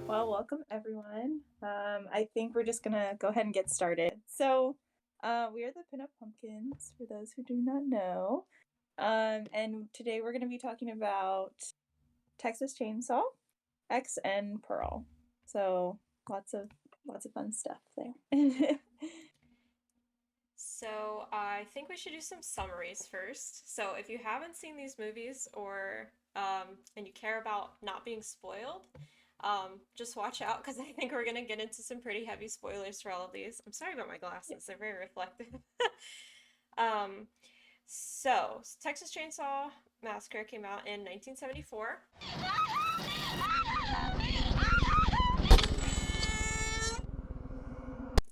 Well, welcome everyone. I think we're just gonna go ahead and get started. We are the Pinup Pumpkins, for those who do not know. And today we're gonna be talking about Texas Chainsaw, X, and Pearl. So lots of fun stuff there. So I think we should do some summaries first. So if you haven't seen these movies or and you care about not being spoiled, just watch out because I think we're gonna get into some pretty heavy spoilers for all of these. I'm sorry about my glasses; they're very reflective. um, Texas Chainsaw Massacre came out in 1974.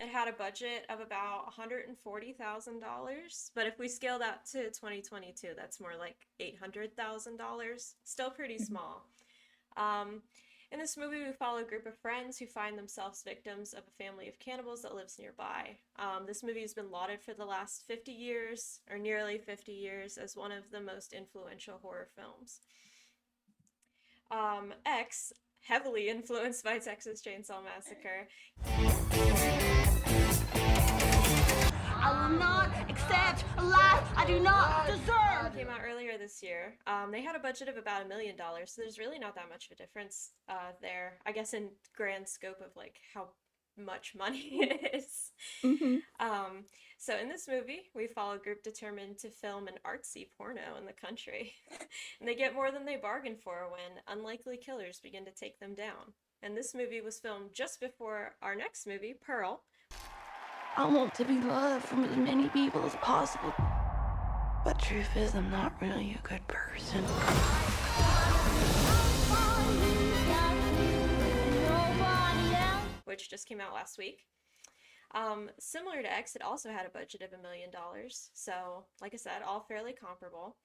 It had a budget of about $140,000, but if we scale that to 2022, that's more like $800,000. Still pretty small. Um, in this movie, we follow a group of friends who find themselves victims of a family of cannibals that lives nearby. This movie has been lauded for the last 50 years, or nearly 50 years, as one of the most influential horror films. X, heavily influenced by Texas Chainsaw Massacre, I will not accept a life I do not deserve. came out earlier this year. They had a budget of about $1 million, so there's really not that much of a difference there. I guess in grand scope of like how much money it is. hmm So in this movie, we follow a group determined to film an artsy porno in the country, and they get more than they bargained for when unlikely killers begin to take them down. And this movie was filmed just before our next movie, Pearl. I want to be loved from as many people as possible. But truth is, I'm not really a good person. Which just came out last week. Similar to X, it also had a budget of $1 million. So, like I said, all fairly comparable.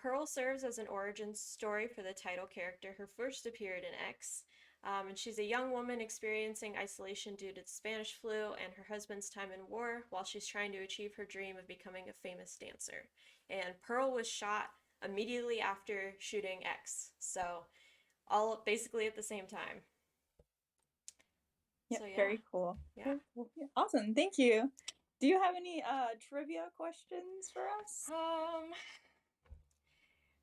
Pearl serves as an origin story for the title character who first appeared in X. And she's a young woman experiencing isolation due to the Spanish flu and her husband's time in war while she's trying to achieve her dream of becoming a famous dancer. And Pearl was shot immediately after shooting X. So, all basically at the same time. Yeah, So, yeah. very cool. Yeah. Very cool. Yeah, awesome. Thank you. Do you have any trivia questions for us?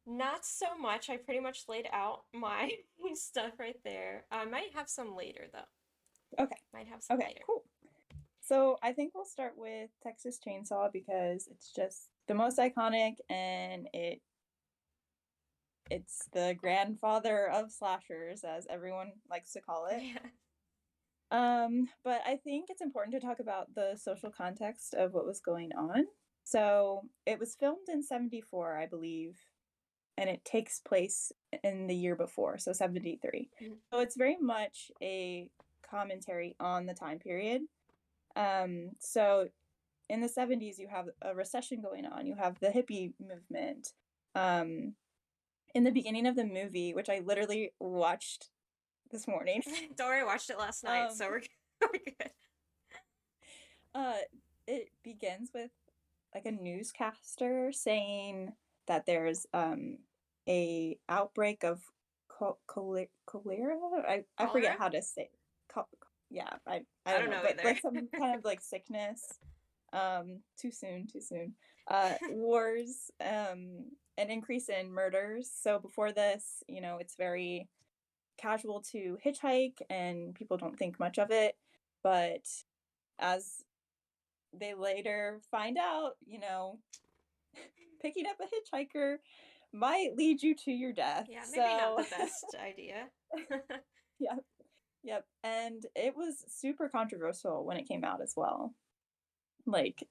Not so much. I pretty much laid out my stuff right there. I might have some later though. Okay. Might have some Okay, later. cool. So I think we'll start with Texas Chainsaw because it's just the most iconic and it's the grandfather of slashers, as everyone likes to call it. Yeah. But I think it's important to talk about the social context of what was going on. So it was filmed in 74, I believe, and it takes place in the year before, so 73. Mhm. So it's very much a commentary on the time period. So in the 70s, you have a recession going on. You have the hippie movement. In the beginning of the movie, which I literally watched this morning, Don't worry, I watched it last night, so um, we're good. uh, it begins with like a newscaster saying that there's a outbreak of cholera. I forget Cholera? how to say. Yeah, I I don't don't know, know but either. like some kind of like sickness. Too soon, too soon. Wars, an increase in murders. So before this, it's very casual to hitchhike and people don't think much of it. But as they later find out, picking up a hitchhiker might lead you to your death. Yeah, maybe not So, the best idea. yeah, yep. And it was super controversial when it came out as well. Like,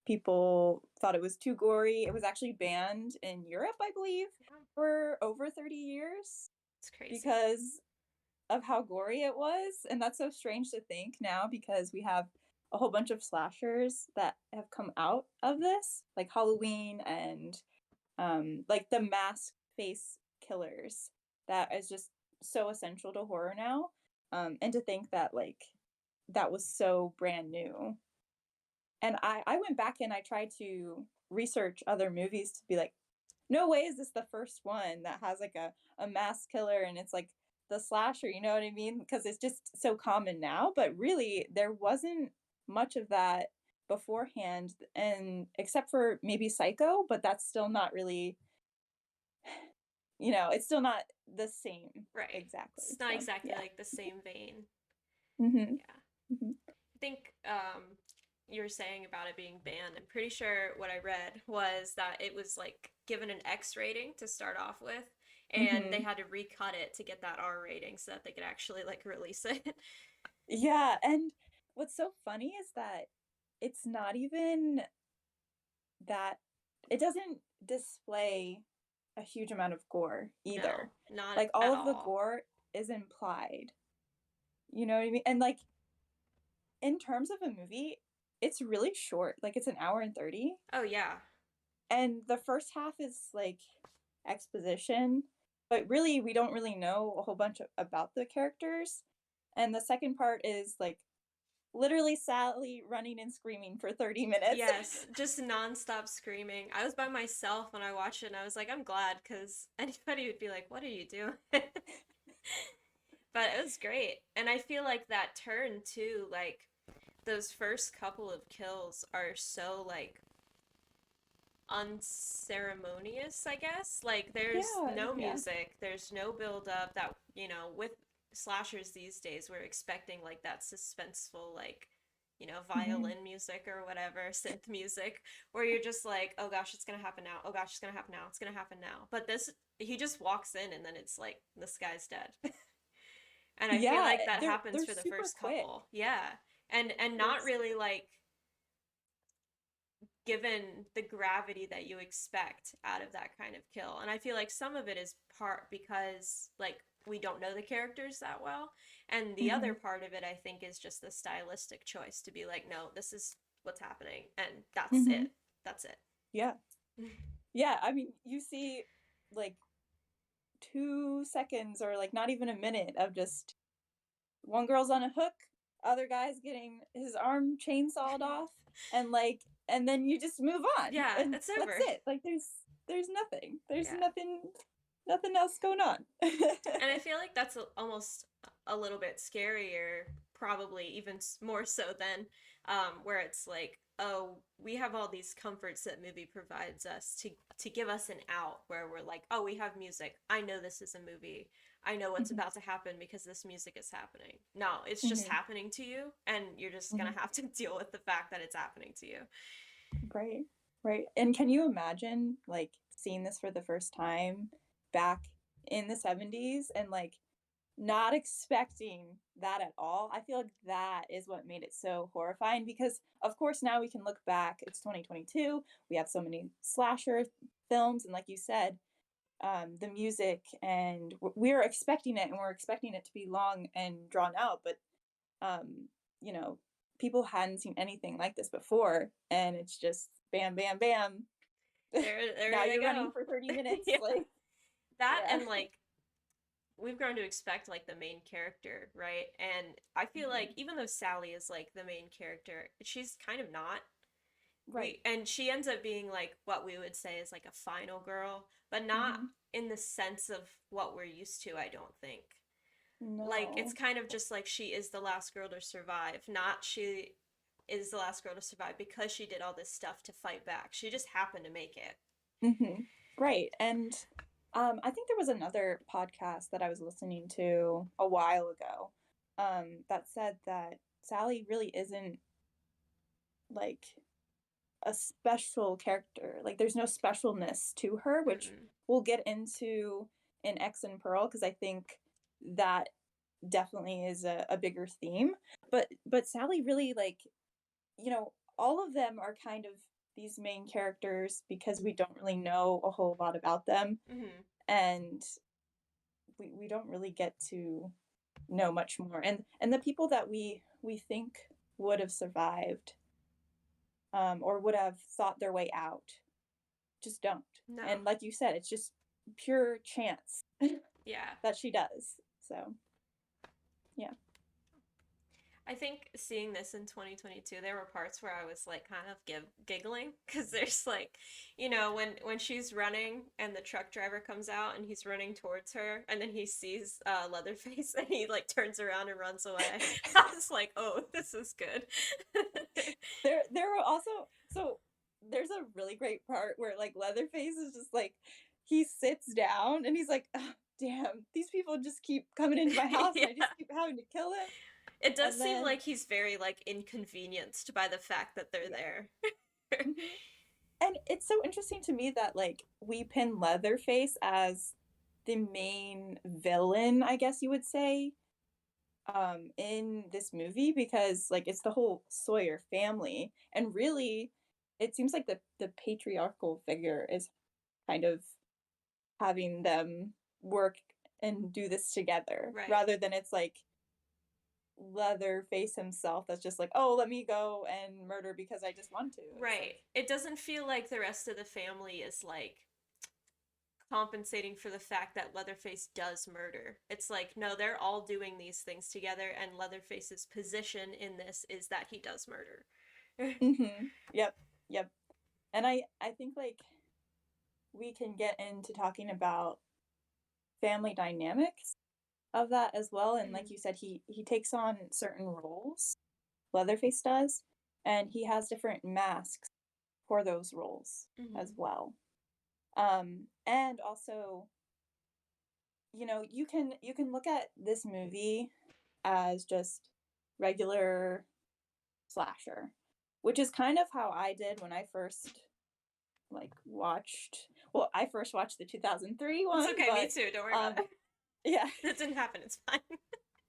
people thought it was too gory. It was actually banned in Europe, I believe, Yeah, for over 30 years it's crazy. because of how gory it was. And that's so strange to think now because we have a whole bunch of slashers that have come out of this, like Halloween and like the mask face killers that is just so essential to horror now. And to think that like that was so brand new. And I went back and I tried to research other movies to be like, no way is this the first one that has like a mass killer and it's like the slasher, you know what I mean? Because it's just so common now, but really there wasn't much of that beforehand, and except for maybe Psycho, but that's still not really, it's still not the same Right. exactly. It's not So, exactly yeah. like the same vein. Mm-hmm. Yeah. Mm-hmm. I think you were saying about it being banned. I'm pretty sure what I read was that it was like given an X rating to start off with, and they Mm-hmm. had to recut it to get that R rating so that they could actually like release it. Yeah, and what's so funny is that it's not even that it doesn't display a huge amount of gore No, either. not Like at all of the all. gore is implied. You know what I mean? And like in terms of a movie, it's really short. Like it's an hour and 30. Oh yeah. And the first half is like exposition, but really we don't really know a whole bunch about the characters. And the second part is like literally Sally running and screaming for 30 minutes. Yes, just nonstop screaming. I was by myself when I watched it and I was like, I'm glad because anybody would be like, what are you doing? But it was great. And I feel like that turn too, like those first couple of kills are so like unceremonious, I guess. Like there's Yeah, no yeah. music, there's no build up that, with slashers these days we're expecting like that suspenseful like, Mm-hmm. violin music or whatever, synth music, where you're just like, oh gosh, it's gonna happen now. Oh gosh, it's gonna happen now. It's gonna happen now. But this, he just walks in and then it's like this guy's dead. And I feel Yeah, like that happens they're for the super first quick. couple. Yeah. And not There's really like given the gravity that you expect out of that kind of kill. And I feel like some of it is part because like we don't know the characters that well. And the mm-hmm. other part of it I think is just the stylistic choice to be like, no, this is what's happening and that's Mm-hmm. it. That's it. Yeah. Yeah, I mean, you see like 2 seconds or like not even a minute of just one girl's on a hook, other guy's getting his arm chainsawed off, and like, and then you just move on, Yeah, and it's that's over. it. Like, there's nothing. There's Yeah. nothing else going on. And I feel like that's almost a little bit scarier, probably even more so than where it's like, oh, we have all these comforts that movie provides us to give us an out where we're like, oh, we have music. I know this is a movie. I know what's Mhm, about to happen because this music is happening. No, it's just mhm, happening to you, and you're just mhm. gonna have to deal with the fact that it's happening to you. Right, right. And can you imagine like seeing this for the first time back in the 70s and like not expecting that at all? I feel like that is what made it so horrifying because, of course, now we can look back. It's 2022. We have so many slasher films. And like you said, the music, and we're expecting it and we're expecting it to be long and drawn out. But, um, you know, people hadn't seen anything like this before. And it's just bam, bam, bam. There Now you you're running go. for 30 minutes. Yeah. Like, That yeah. and like we've grown to expect like the main character, right? And I feel like Mhm. even though Sally is like the main character, she's kind of not. Right. And she ends up being like what we would say is like a final girl, but not Hmm. in the sense of what we're used to, I don't think. Like it's No. kind of just like she is the last girl to survive, not she is the last girl to survive because she did all this stuff to fight back. She just happened to make it. Hmm. Right. And I think there was another podcast that I was listening to a while ago that said that Sally really isn't like a special character. Like there's no specialness to her, which Mm-mm. we'll get into in X and Pearl because I think that definitely is a bigger theme. But Sally really like, all of them are kind of these main characters because we don't really know a whole lot about them, Mm-hmm. and we don't really get to know much more, and the people that we think would have survived, or would have thought their way out just don't. No. And like you said, it's just pure chance Yeah. that she does. So yeah. I think seeing this in 2022, there were parts where I was like kind of giggling because there's like, when she's running and the truck driver comes out and he's running towards her and then he sees Leatherface and he like turns around and runs away. I was like, oh, this is good. There were also, so there's a really great part where like Leatherface is just like, he sits down and he's like, oh, damn, these people just keep coming into my house and I Yeah. just keep having to kill him. It does And seem then like he's very like inconvenienced by the fact that they're yeah. there. Mhm. And it's so interesting to me that like we pin Leatherface as the main villain, I guess you would say, in this movie because like it's the whole Sawyer family, and really, it seems like the patriarchal figure is kind of having them work and do this together, Right. rather than it's like Leatherface himself that's just like, oh, let me go and murder because I just want to. It's Right. like, It doesn't feel like the rest of the family is like compensating for the fact that Leatherface does murder. It's like, no, they're all doing these things together, and Leatherface's position in this is that he does murder. yep, yep. And I think like we can get into talking about family dynamics of that as well. And like Mhm. you said, he takes on certain roles. Leatherface does, and he has different masks for those roles as Mhm. well. And also, you can look at this movie as just regular slasher, which is kind of how I did when I first like watched. Well, I first watched the 2003 It's one, okay, me but too. Don't worry about um, it. yeah, That didn't happen. It's fine.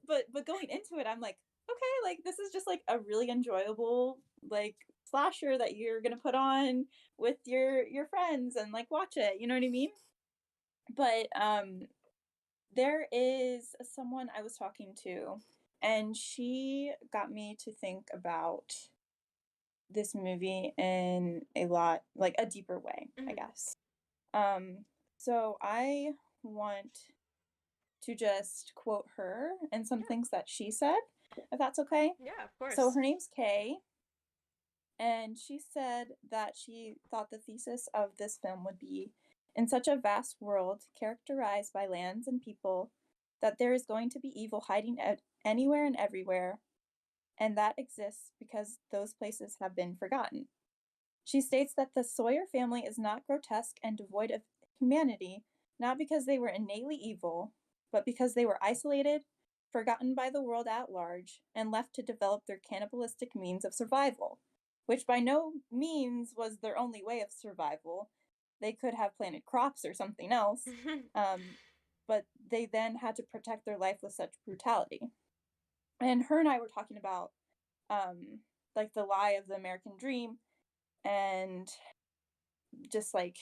but going into it, I'm like, okay, like this is just like a really enjoyable like slasher that you're gonna put on with your friends and like watch it. You know what I mean? But there is someone I was talking to, and she got me to think about this movie in a lot like a deeper way, I Mhm. guess. Um, so I want to just quote her and some Yeah. things that she said, if that's okay. Yeah, of So course. her name's Kay, and she said that she thought the thesis of this film would be in such a vast world characterized by lands and people that there is going to be evil hiding anywhere and everywhere, and that exists because those places have been forgotten. She states that the Sawyer family is not grotesque and devoid of humanity, not because they were innately evil, but because they were isolated, forgotten by the world at large, and left to develop their cannibalistic means of survival, which by no means was their only way of survival. They could have planted crops or something else, um, but they then had to protect their life with such brutality. And her and I were talking about like the lie of the American dream and just like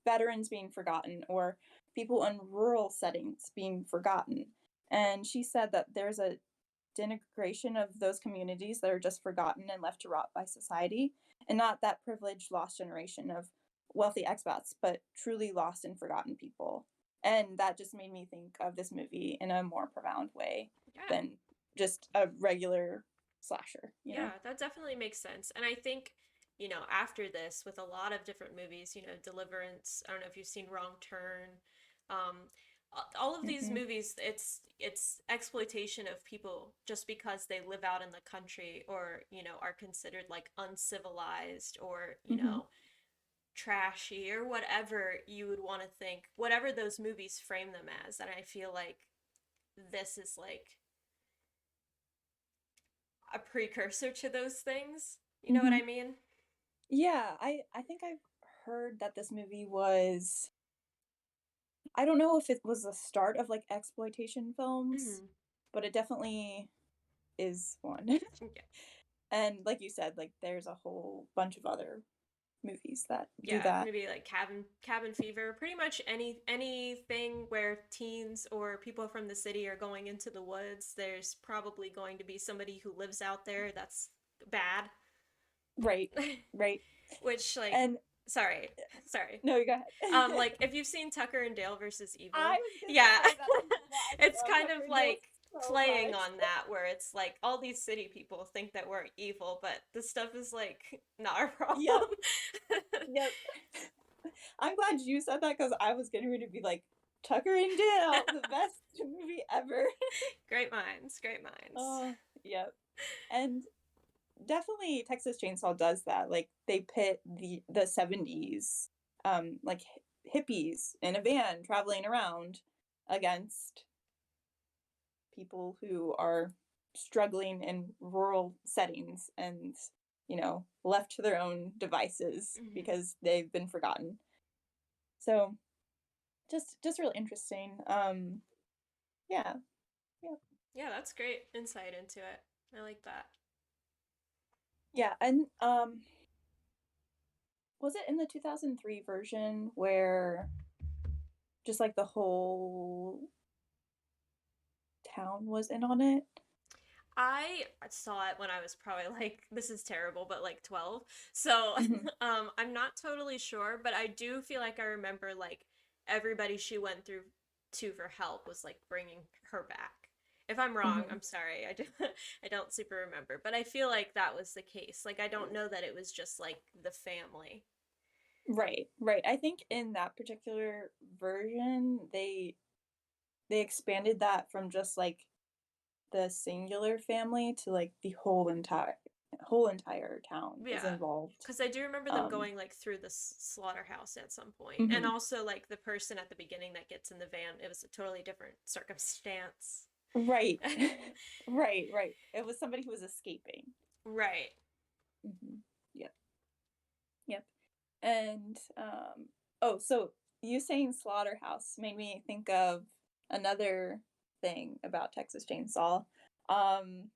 veterans being forgotten or people in rural settings being forgotten. And she said that there's a denigration of those communities that are just forgotten and left to rot by society, and not that privileged lost generation of wealthy expats, but truly lost and forgotten people. And that just made me think of this movie in a more profound way Yeah. than just a regular slasher, you know? Yeah, that definitely makes sense. And I think, after this, with a lot of different movies, Deliverance, I don't know if you've seen Wrong Turn, um, all of these Mm-hmm. movies, it's exploitation of people just because they live out in the country or, are considered like uncivilized or, Mm-hmm. trashy or whatever you would want to think, whatever those movies frame them as. And I feel like this is like a precursor to those things. You know what Mm-hmm. I mean? Yeah, I think I've heard that this movie was, I don't know if it was the start of like exploitation films, Mm-hmm. but it definitely is one. Yeah. And like you said, like there's a whole bunch of other movies that do Yeah, that. maybe like cabin fever, pretty much anything where teens or people from the city are going into the woods, there's probably going to be somebody who lives out there that's bad. Right, right. Which like And sorry, sorry. no, you go ahead. Like if you've seen Tucker and Dale versus I Evil, was gonna yeah. say that as well. I It's love kind of Tucker and like Dale's. so playing much. on that where it's like all these city people think that we're evil, but this stuff is like not our Yep, problem. yep. I'm glad you said that because I was getting ready to be like, Tucker and Dale, the best movie ever. Great minds, great minds. Oh, yep. And definitely Texas Chainsaw does that. Like they pit the 70s like hippies in a van traveling around against people who are struggling in rural settings and left to their own devices Mhm. because they've been forgotten. So just really interesting. Yeah, yeah. Yeah, that's great insight into it. I like that. Yeah, and was it in the 2003 version where just like the whole town was in on it? I saw it when I was probably like, this is terrible, but like 12. So, Mhm. I'm not totally sure, but I do feel like I remember like everybody she went through to for help was like bringing her back. If I'm wrong, Mhm. I'm sorry. I don't super remember, but I feel like that was the case. Like I don't know that it was just like the family. Right, right. I think in that particular version, they expanded that from just like the singular family to like the whole entire town is Yeah, involved. because I do remember them Um, going like through the slaughterhouse at some point, and mhm. also like the person at the beginning that gets in the van. It was a totally different circumstance. Right, right, right. It was somebody who was escaping. Right. Hmm. Yep, yep. And oh, so you saying slaughterhouse made me think of another thing about Texas Chainsaw. Um,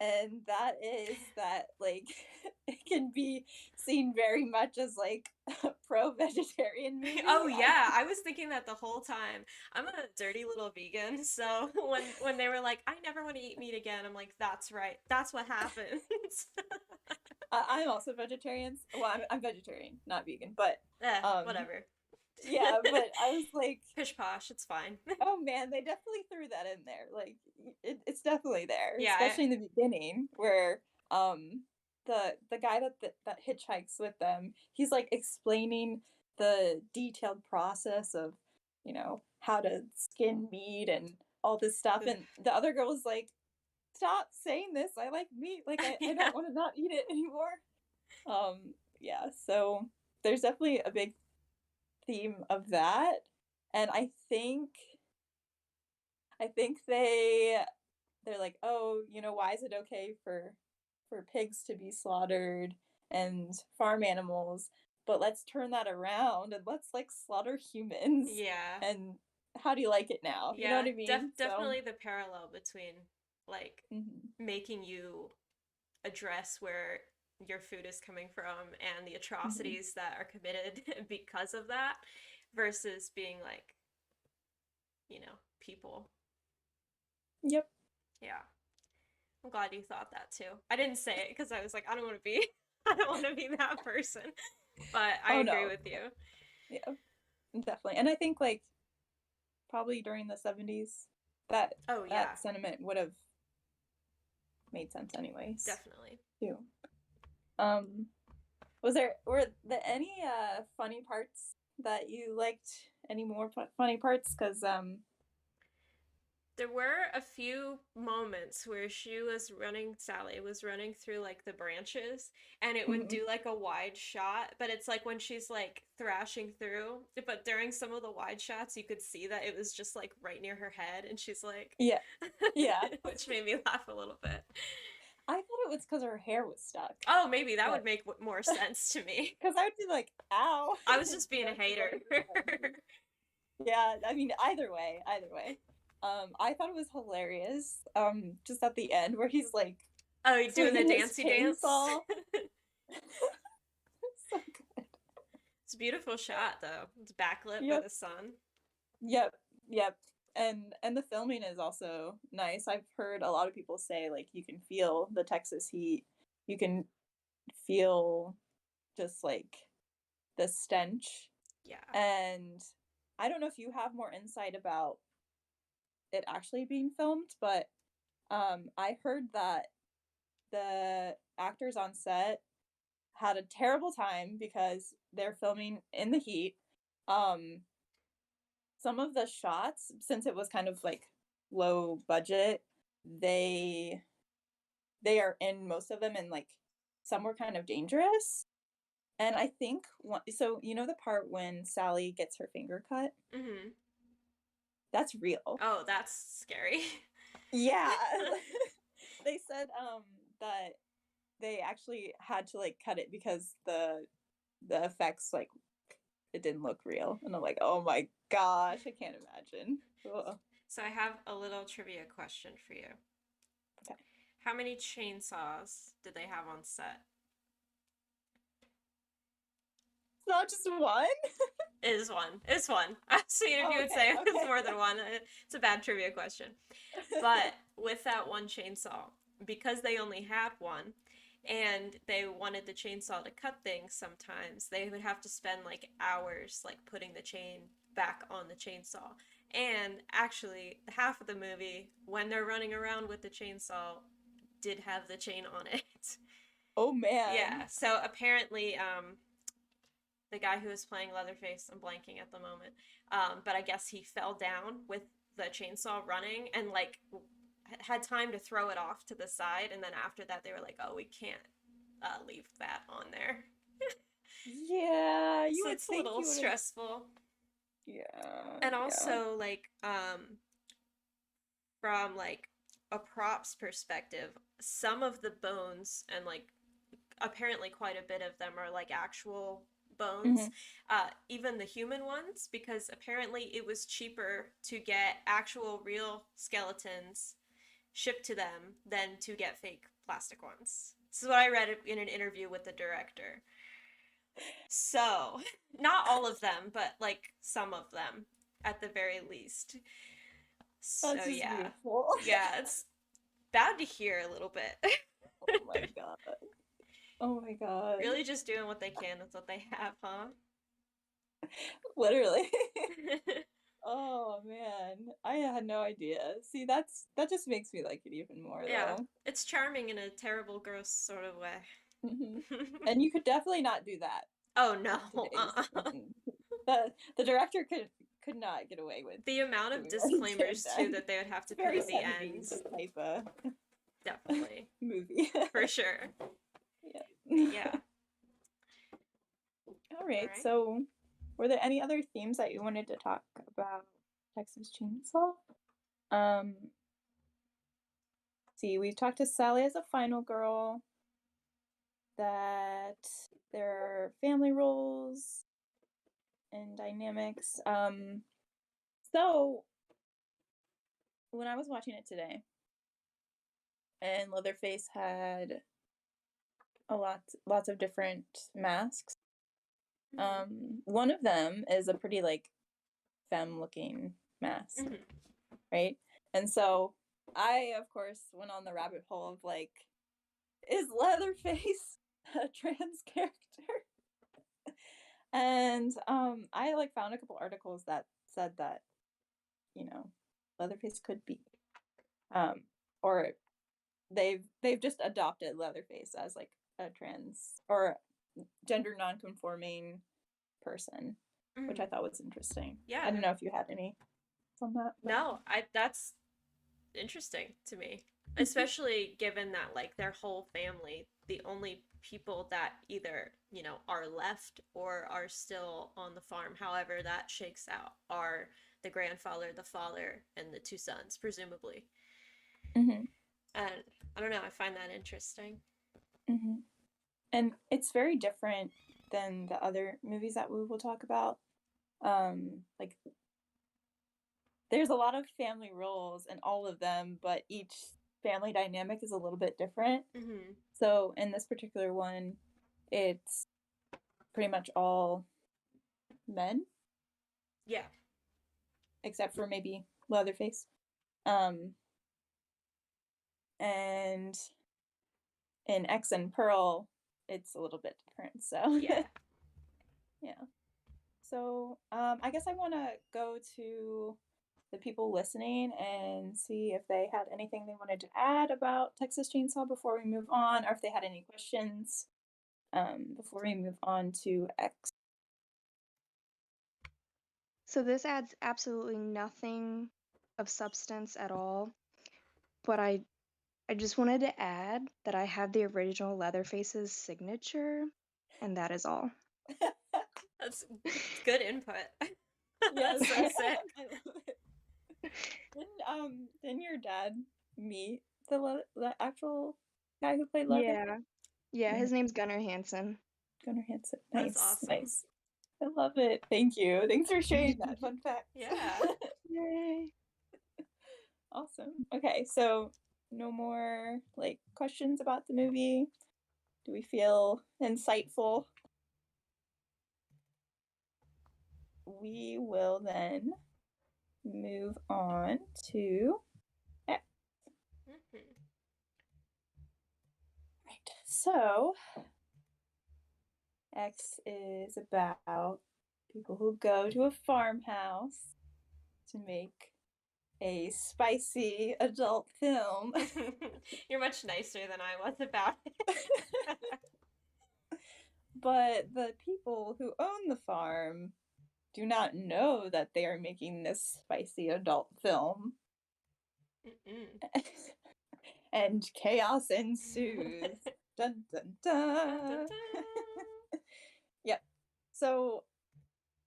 and that is that like it can be seen very much as like a pro-vegetarian movie. Oh yeah, I was thinking that the whole time. I'm a dirty little vegan, so when they were like, "I never want to eat meat again," I'm like, "That's right. That's what happens." I'm also vegetarian. Well, I'm vegetarian, not vegan, but um Whatever. yeah, but I was like, Pish posh, it's fine. oh man, they definitely threw that in there. Like it's definitely there, Yeah, especially in the beginning where um the guy that hitchhikes with them, he's like explaining the detailed process of, how to skin meat and all this stuff. And the other girl was like, stop saying this. I like meat. Like I yeah. don't want to not eat it anymore. Yeah, so there's definitely a big theme of that. And I think they're like, oh, why is it okay for pigs to be slaughtered and farm animals, but let's turn that around and let's like slaughter humans. Yeah. And how do you like it now? You know Yeah, what I mean? So, definitely the parallel between like mhm, making you address where your food is coming from and the mhm. atrocities that are committed because of that versus being like, people. Yep. Yeah. I'm glad you thought that too. I didn't say it because I was like, I don't want to be I don't want to be that person. But I Oh agree no. with you. Yeah, definitely. And I think like probably during the 70s that Oh yeah, that sentiment would have made sense anyways, definitely. too. Um were there any funny parts that you liked? Any more funny parts? Because There were a few moments where Sally was running through like the branches, and it would mhm. do like a wide shot, but it's like when she's like thrashing through, but during some of the wide shots, you could see that it was just like right near her head, and she's like, Yeah, yeah. which made me laugh a little bit. I thought it was because her hair was stuck, Oh, maybe that would but make more sense to me. because I would be like, "Ow!" I was just being a She's hater. running through the branches. Yeah, I mean, either way, either way. I thought it was hilarious. Just at the end where he's like Oh, doing the swinging his dancey dance. chainsaw. So good. It's a beautiful shot though. It's backlit by Yep, the sun. yep, yep. And the filming is also nice. I've heard a lot of people say like you can feel the Texas heat. You can feel just like the stench. Yeah. And I don't know if you have more insight about it actually being filmed, but I heard that the actors on set had a terrible time because they're filming in the heat. Um, some of the shots, since it was kind of like low budget, they they are in most of them, and like some were kind of dangerous. And I think so you know the part when Sally gets her finger cut? Mm-hmm. That's real. Oh, that's scary. Yeah. They said that they actually had to like cut it because the effects like it didn't look real. And I'm like, "Oh my gosh, I can't imagine." Ugh. So I have a little trivia question for you. Okay. How many chainsaws did they have on set? It's not just one? It is one. It's one. I was seeing if you would say Okay, it's more than one. It's a bad trivia question. But with that one chainsaw, because they only had one, and they wanted the chainsaw to cut things sometimes, they would have to spend like hours like putting the chain back on the chainsaw. And actually, half of the movie, when they're running around with the chainsaw, did have the chain on it. Oh man. Yeah, so apparently, the guy who was playing Leatherface, I'm blanking at the moment, but I guess he fell down with the chainsaw running and like had time to throw it off to the side, and then after that they were like, oh, we can't leave that on there. Yeah, you So would it's a think little you would have. stressful. Yeah. And Yeah. also like from like a props perspective, some of the bones and like apparently quite a bit of them are like actual bones, Hmm. even the human ones, because apparently it was cheaper to get actual real skeletons shipped to them than to get fake plastic ones. This is what I read in an interview with the director. So, not all of them, but like some of them at the very least. So, That's just yeah. beautiful. Yeah, it's bad to hear a little bit. Oh my god. Oh my god. Really just doing what they can with what they have, huh? Literally. Oh man, I had no idea. See, that just makes me like it even more Yeah, though. it's charming in a terrible, gross sort of way. Hmm. And you could definitely not do that Oh no. in today's. Mm-mm. The director could not get away with The amount of doing what he did disclaimers too then. that they would have to It's put very at the 70s end. type of Definitely. movie. For sure. Yeah. Yeah. All All right. right. So, were there any other themes that you wanted to talk about Texas Chainsaw? Um, see, we've talked to Sally as a final girl, that there are family roles and dynamics. So when I was watching it today, and Leatherface had lots of different masks. One of them is a pretty like femme looking mask, Mm-hmm. right? And so I of course went on the rabbit hole of like, is Leatherface a trans character? And I like found a couple articles that said that, you know, Leatherface could be. Or they've just adopted Leatherface as like a trans or gender non-conforming person, which I Mm-hmm. thought was interesting. Yeah. I don't know if you had any on that. No, that's interesting to me, especially given that like their whole family, the only people that either, are left or are still on the farm, however that shakes out, are the grandfather, the father, and the two sons, presumably. Mm-hmm. And I don't know, I find that interesting. Mm-hmm. And it's very different than the other movies that we will talk about. Like there's a lot of family roles in all of them, but each family dynamic is a little bit different. Mm-hmm. So in this particular one, it's pretty much all men, Yeah. except for maybe Leatherface. Um, and in X and Pearl, it's a little bit different. So Yeah. yeah. So I guess I want to go to the people listening and see if they had anything they wanted to add about Texas Chainsaw before we move on, or if they had any questions before we move on to X. So this adds absolutely nothing of substance at all, but I just wanted to add that I have the original Leatherface's signature, and that is all. That's good input. Yes, That's so sick. I love it. Didn't your dad meet the actual guy who played Leatherface? Yeah, his name's Gunnar Hansen. Gunnar Hansen. That's Nice, awesome. nice. I love it. Thank you. Thanks for sharing that fun fact. Yeah. Yay. Awesome. Okay, so no more like questions about the movie? Do we feel insightful? We will then move on to X. Mhm. Right. So X is about people who go to a farmhouse to make a spicy adult film. You're much nicer than I was about it. But the people who own the farm do not know that they are making this spicy adult film. And chaos ensues. Dun dun dun. Dun, dun, dun. Yep. So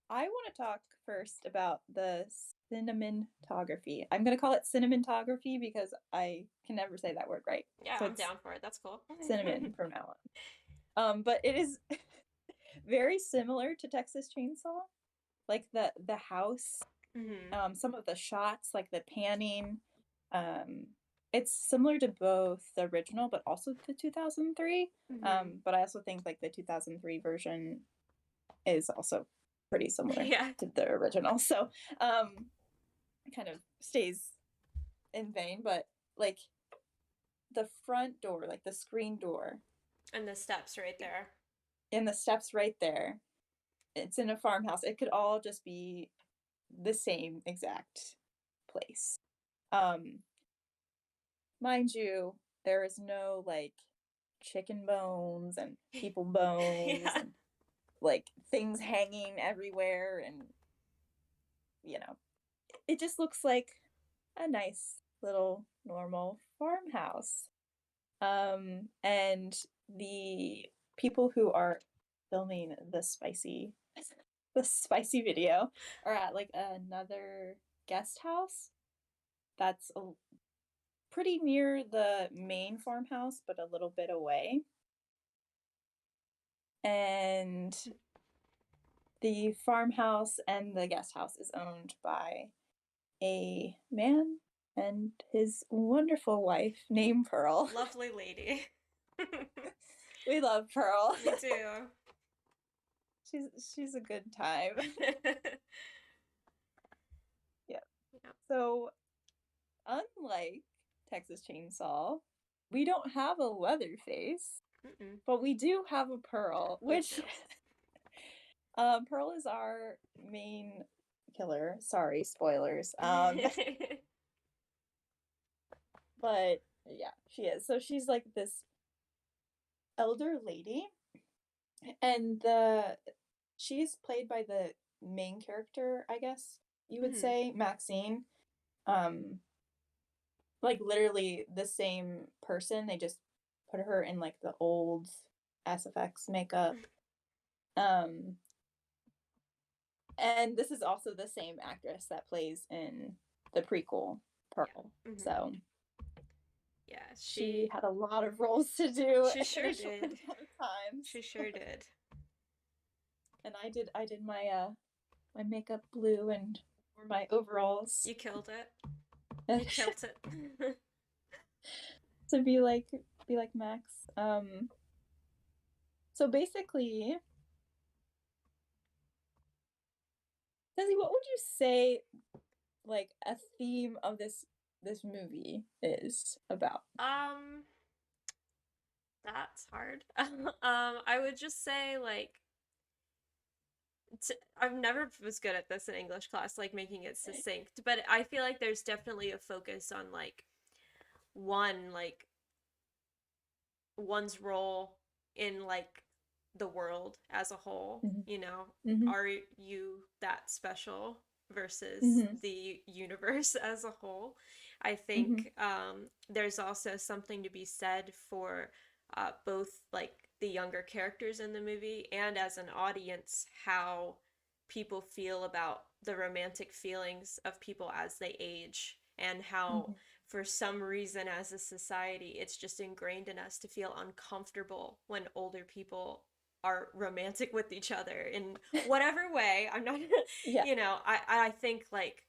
I want to talk first about the cinematography. I'm going to call it cinematography because I can never say that word right. Yeah, So I'm it's down for it. That's cool. cinnamon from now on. But it is very similar to Texas Chainsaw. Like the house, some of the shots, like the panning. It's similar to both the original, but also the 2003. But I also think like the 2003 version is also pretty similar to the original. So kind of stays in vain, but like the front door, like the screen door. And the steps right there. And the steps right there. It's in a farmhouse. It could all just be the same exact place. Mind you, there is no like chicken bones and people bones and like things hanging everywhere, and you know, it just looks like a nice little normal farmhouse. And the people who are filming the spicy video are at like another guest house that's pretty near the main farmhouse, but a little bit away. And the farmhouse and the guest house is owned by a man and his wonderful wife named Pearl. Lovely lady. We love Pearl. Me too. She's a good time. Yeah. So, unlike Texas Chainsaw, we don't have a Leatherface, but we do have a Pearl, which Pearl is our main killer. Sorry, spoilers. But yeah, she is. So she's like this elder lady, and she's played by the main character, I guess you would say, Maxine. Like literally the same person. They just put her in like the old SFX makeup. And this is also the same actress that plays in the prequel Pearl. So yeah, she had a lot of roles to do. She sure did. She sure did. And I did my my makeup blue and my overalls. You killed it. You killed it. To be like Max. So basically, Desi, what would you say like a theme of this movie is about? That's hard. I would just say like I've never was good at this in English class, like making it succinct, but I feel like there's definitely a focus on like one like one's role in like the world as a whole, Mhm. you know, Mhm. are you that special versus Mhm. the universe as a whole? I Mhm. think there's also something to be said for both like the younger characters in the movie and as an audience, how people feel about the romantic feelings of people as they age, and how Mhm. for some reason as a society it's just ingrained in us to feel uncomfortable when older people are romantic with each other in whatever way. I'm not Yeah. you know, I think like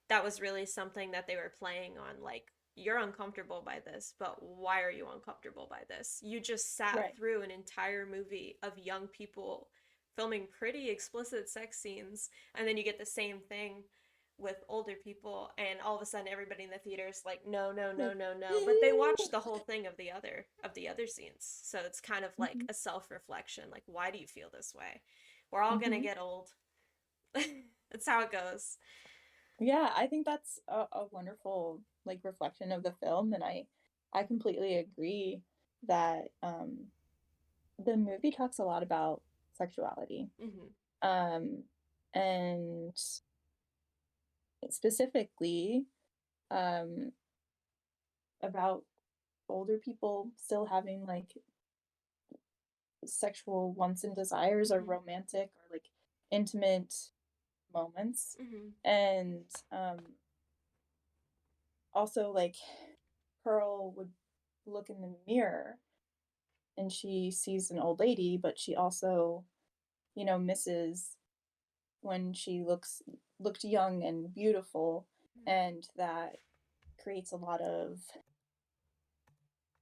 that was really something that they were playing on, like you're uncomfortable by this, but why are you uncomfortable by this? You just sat Right. through an entire movie of young people filming pretty explicit sex scenes, and then you get the same thing with older people, and all of a sudden everybody in the theater is like no, no, no, Like, no, no, but they ew. watched the whole thing of the other scenes, so it's kind of like Mhm. a self-reflection, like why do you feel this way? We're all gonna Mhm. get old. That's how it goes. Yeah, I think that's a wonderful like reflection of the film, and I completely agree that the movie talks a lot about sexuality. Mm-hmm. Um and specifically um about older people still having like sexual wants and desires or Mm-hmm. romantic or like intimate moments. Mm-hmm. And also like Pearl would look in the mirror and she sees an old lady, but she also, misses when she looked young and beautiful, and that creates a lot of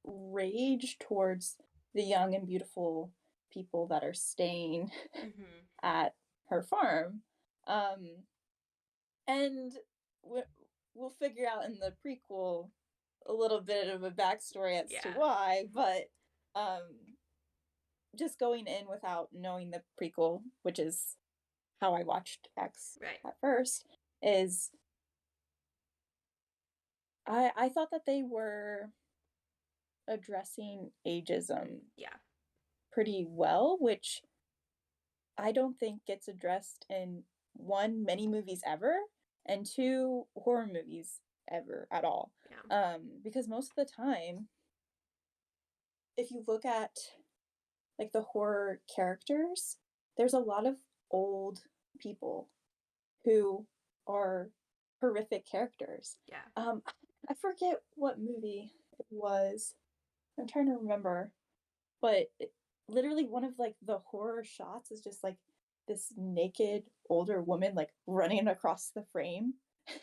rage towards the young and beautiful people that are staying Mm-hmm. at her farm. Um, and we- we'll figure out in the prequel a little bit of a backstory as to Yeah. why, but just going in without knowing the prequel, which is how I watched X Right. at first, is I thought that they were addressing ageism Yeah. pretty well, which I don't think gets addressed in one, many movies ever, and two, horror movies ever at all. Yeah. Because most of the time, if you look at like the horror characters, there's a lot of old people who are horrific characters. Yeah. I forget what movie it was. I'm trying to remember, but literally one of like the horror shots is just like this naked older woman like running across the frame,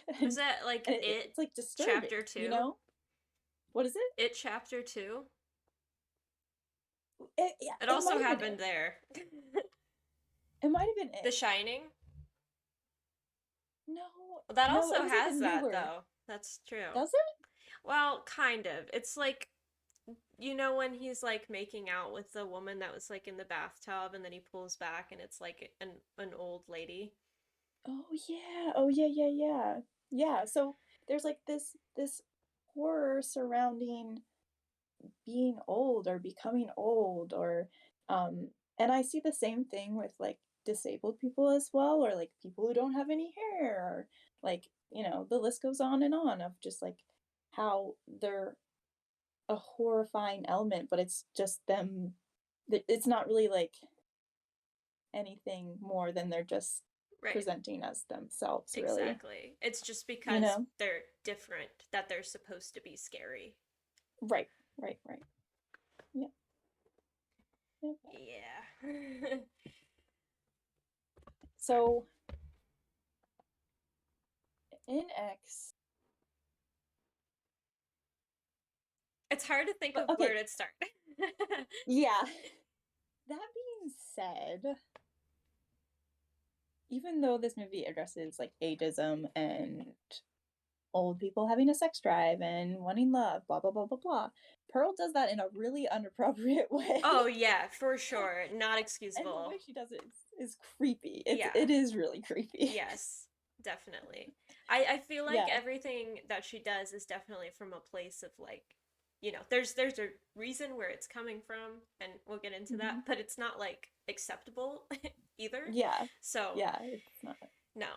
Was and that like it's like disturbing, chapter you 2? know? What is it? It chapter 2? Yeah, It it also might have been happened it. there. It might have been The it. Shining? No, That no, it also was like a has that newer. though. That's true. Does it? Well, kind of. It's like when he's like making out with the woman that was like in the bathtub, and then he pulls back and it's like an old lady. Oh yeah. Oh yeah, yeah, yeah. Yeah, so there's like this horror surrounding being old or becoming old, or and I see the same thing with like disabled people as well, or like people who don't have any hair, or like, the list goes on and on of just like how they're a horrifying element, but it's just them. It's not really like anything more than they're just Right. presenting as themselves, really. Exactly. It's just You because know? they're different that they're supposed to be scary. Right, right, right. Yeah, yeah. Yeah. So in X, It's hard to think but of where okay, to start. yeah. That being said, even though this movie addresses like ageism and old people having a sex drive and wanting love, blah blah blah blah blah. Pearl does that in a really inappropriate way. Oh yeah, for sure. Not And the way excusable. she does it is creepy. Yeah. It is really creepy. Yes, definitely. I feel like Yeah. everything that she does is definitely from a place of like, there's a reason where it's coming from, and we'll get into Hmm. that, but it's not like acceptable either. Yeah. So, Yeah, it's not. no.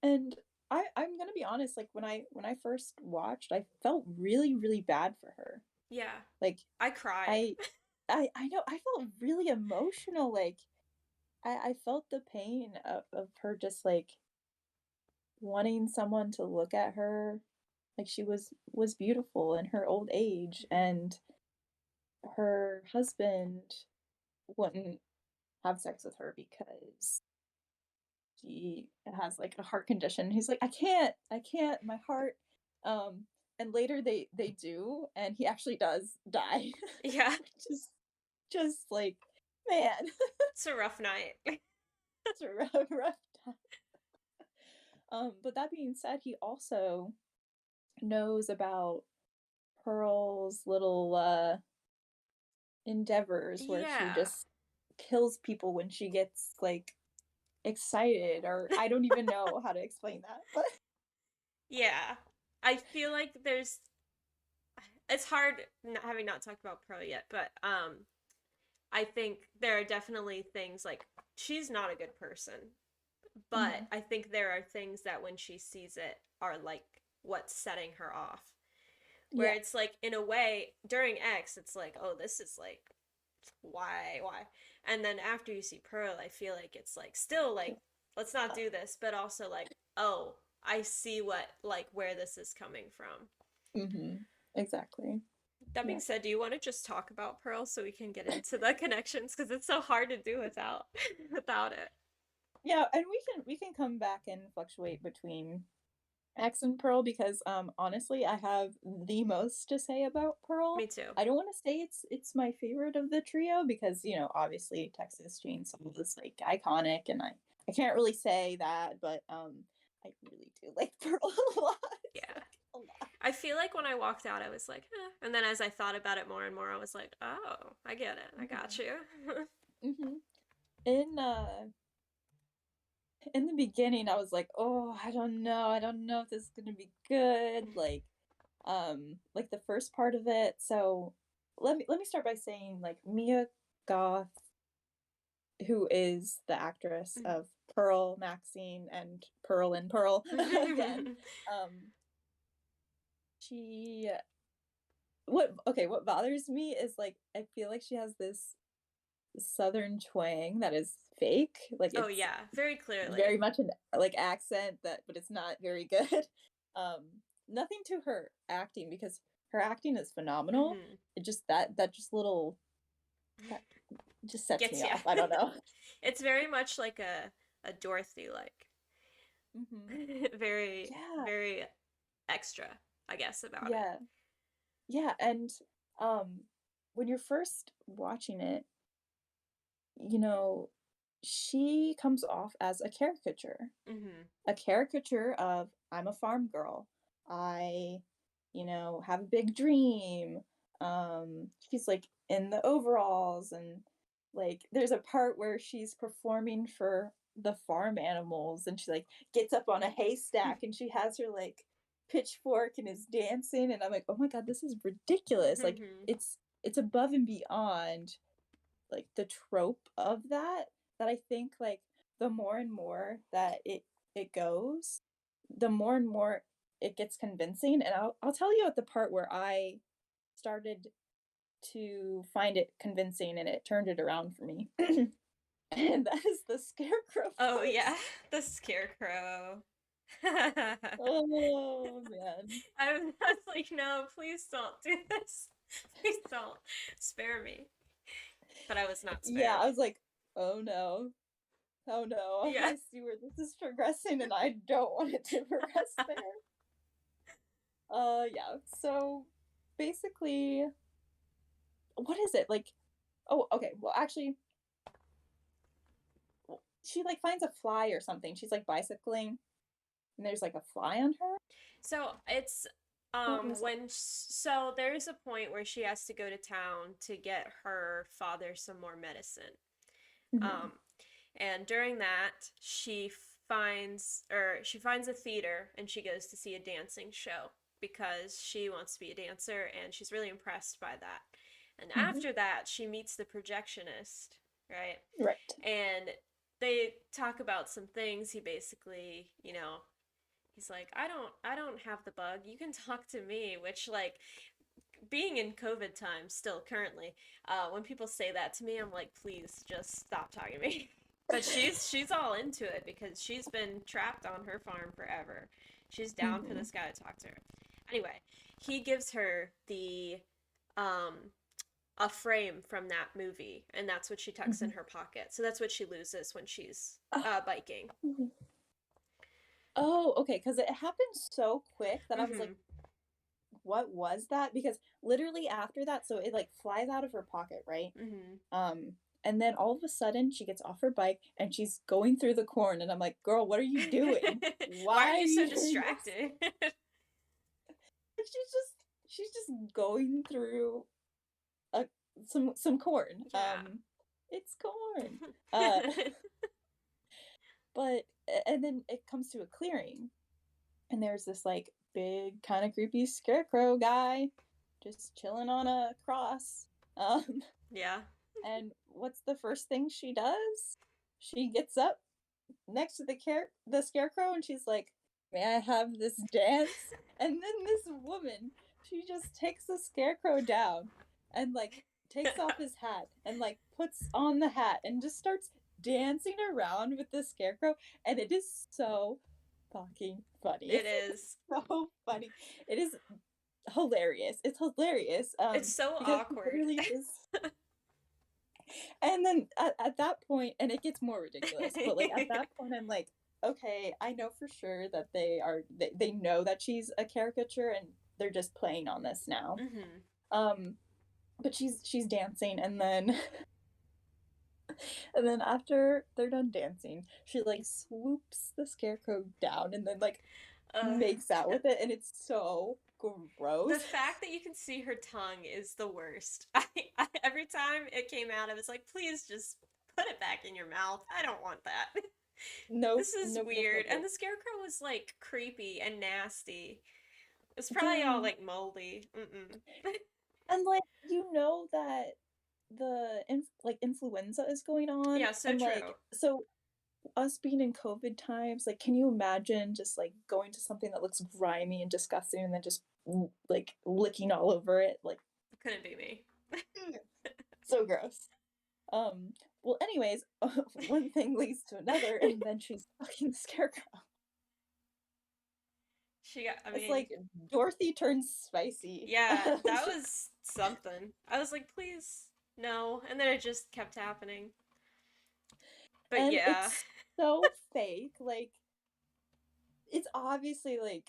And I'm gonna be honest, like when I first watched, I felt really, really bad for her. Yeah. Like I cried. I I know I felt really emotional. Like I felt the pain of her just like wanting someone to look at her like she was beautiful in her old age, Mhm. and her husband wouldn't have sex with her because he has like a heart condition. He's like, I can't, my heart. Um, and later they do, and he actually does die, Yeah. which is just like, man, It's a rough night. it's a rough time. But that being said, he also knows about Pearl's little endeavors where she Yeah. just kills people when she gets like excited, or I don't even know how to explain that, but Yeah. I feel like it's hard having not talked about Pearl yet, but I think there are definitely things like she's not a good person, but Mhm. I think there are things that when she sees it are like what's setting her off. Where Yeah. it's like in a way during X it's like, oh, this is like why? And then after you see Pearl, I feel like it's like still like let's not do this, but also like, oh, I see what like where this is coming from. Mhm. Exactly. That being Yeah. said, do you want to just talk about Pearl so we can get into the connections because it's so hard to do without without it. Yeah, and we can come back and fluctuate between X and Pearl because honestly, I have the most to say about Pearl. Me too. I don't want to say it's my favorite of the trio because, you know, obviously Texas Chainsaw is like iconic, and I can't really say that, but I really do like Pearl a lot. Yeah. Like a lot. I feel like when I walked out, I was like, eh. And then as I thought about it more and more, I was like, oh, I get it. I got you. Hmm. In in the beginning I was like, oh, I don't know if this is gonna be good. Like the first part of it. So let me start by saying like Mia Goth, who is the actress of Pearl, Maxine, and Pearl again. Um, she what bothers me is like I feel like she has this southern twang that is fake. Like Oh, it's yeah, very very clearly. much an like accent that, but it's not very good. Um, Nothing to her acting because her acting is phenomenal. Hmm. It just that just little that just sets Gets me ya. off. I don't know. It's very much like a Dorothy, like Hmm. very, Yeah, very extra, I guess, about it. yeah, yeah. And um, when you're first watching it, you know, she comes off as Hmm. a caricature of I'm a farm girl. I, you know, have a big dream. She's like in the overalls, and like there's a part where she's performing for the farm animals, and she like gets up on a haystack and she has her like pitchfork and is dancing, and I'm like, "Oh my god, this is ridiculous." Like Hmm. it's above and beyond like the trope of that I think like the more and more that it goes, the more and more it gets convincing. And I'll tell you at the part where I started to find it convincing and it turned it around for me. And that is the scarecrow Oh, yeah, farce. the scarecrow. I Oh man. was like, no, please don't do this. Please don't. Spare me. But I was not Yeah, spared. I was like, oh no. Oh no. Yeah. I see where this is progressing and I don't want it to progress there. Yeah. So basically, what is it? Like, oh, okay. Well, actually, she like finds a fly or something. She's like bicycling and there's like a fly on her. So it's What was so there's a point where she has to go to town to get her father some more medicine. it? Um, and during that, she finds a theater and she goes to see a dancing show because she wants to be a dancer and she's really impressed by that. And Hmm. after that, she meets the projectionist, right? Right. And they talk about some things. He basically, he's like, I don't have the bug. You can talk to me, which like being in COVID times still currently, when people say that to me, I'm like, please just stop talking to me. But she's all into it because she's been trapped on her farm forever. She's down for Hmm. this guy to talk to her. Anyway, he gives her the um a frame from that movie, and that's what she tucks in Hmm. her pocket. So that's what she loses when she's Oh, biking. oh, okay, because it happened so quick that I was like, Mm-hmm. what was that? Because literally after that, so it like flies out of her pocket, right? Mm-hmm. Um, and then all of a sudden she gets off her bike and she's going through the corn, and I'm like, girl, what are you doing? Why Why are are you so you doing this? distracted? She's just going through a some corn. Yeah. It's corn. Uh, but and then it comes to a clearing, and there's this like big kind of creepy scarecrow guy just chilling on a cross. Um, Yeah. and what's the first thing she does? She gets up next to the scarecrow and she's like, "May I have this dance?" And then this woman, she just takes the scarecrow down and like takes off his hat and like puts on the hat and just starts dancing around with the scarecrow, and it is so fucking funny. It is. So funny. It is hilarious. It's hilarious. It's so Because he awkward. literally just, and then at that point, and it gets more ridiculous, but like at that point I'm like, okay, I know for sure that they know that she's a caricature and they're just playing on this now. Mm-hmm. Um but she's dancing, and then and then after they're done dancing, she like swoops the scarecrow down and then like Uh, makes out with it, and it's so the gross. fact that you can see her tongue is the worst. Every time it came out, I was like, please just put it back in your mouth. I don't want that. Nope, This is nope, nope, weird. nope, And nope. the scarecrow was like creepy and nasty. It's probably all Yeah. like moldy. Mm-mm. And like you know that like influenza is going on, Yeah, so and like true. so us being in COVID times, like can you imagine just like going to something that looks grimy and disgusting and then just like licking all over it, like Couldn't be me. so gross. Um well, anyways, one thing leads to another, and then she's fucking scarecrow. I It's mean, like Dorothy turns spicy. yeah, that was something. I was like, please, no. And then it just kept happening. But And yeah. it's so fake, like it's obviously like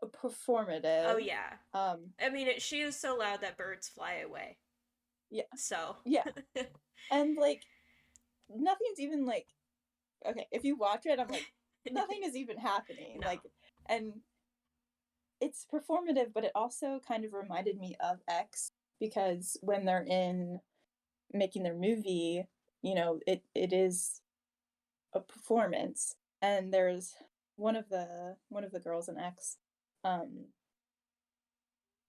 Oh performative. yeah. Um, I mean, she is so loud that birds fly away. yeah, So. yeah, and like nothing's even like okay. If you watch it, I'm like nothing is even happening. No. Like, and it's performative, but it also kind of reminded me of X, because when they're in making their movie, it is a performance, and there's one of the girls in X, um,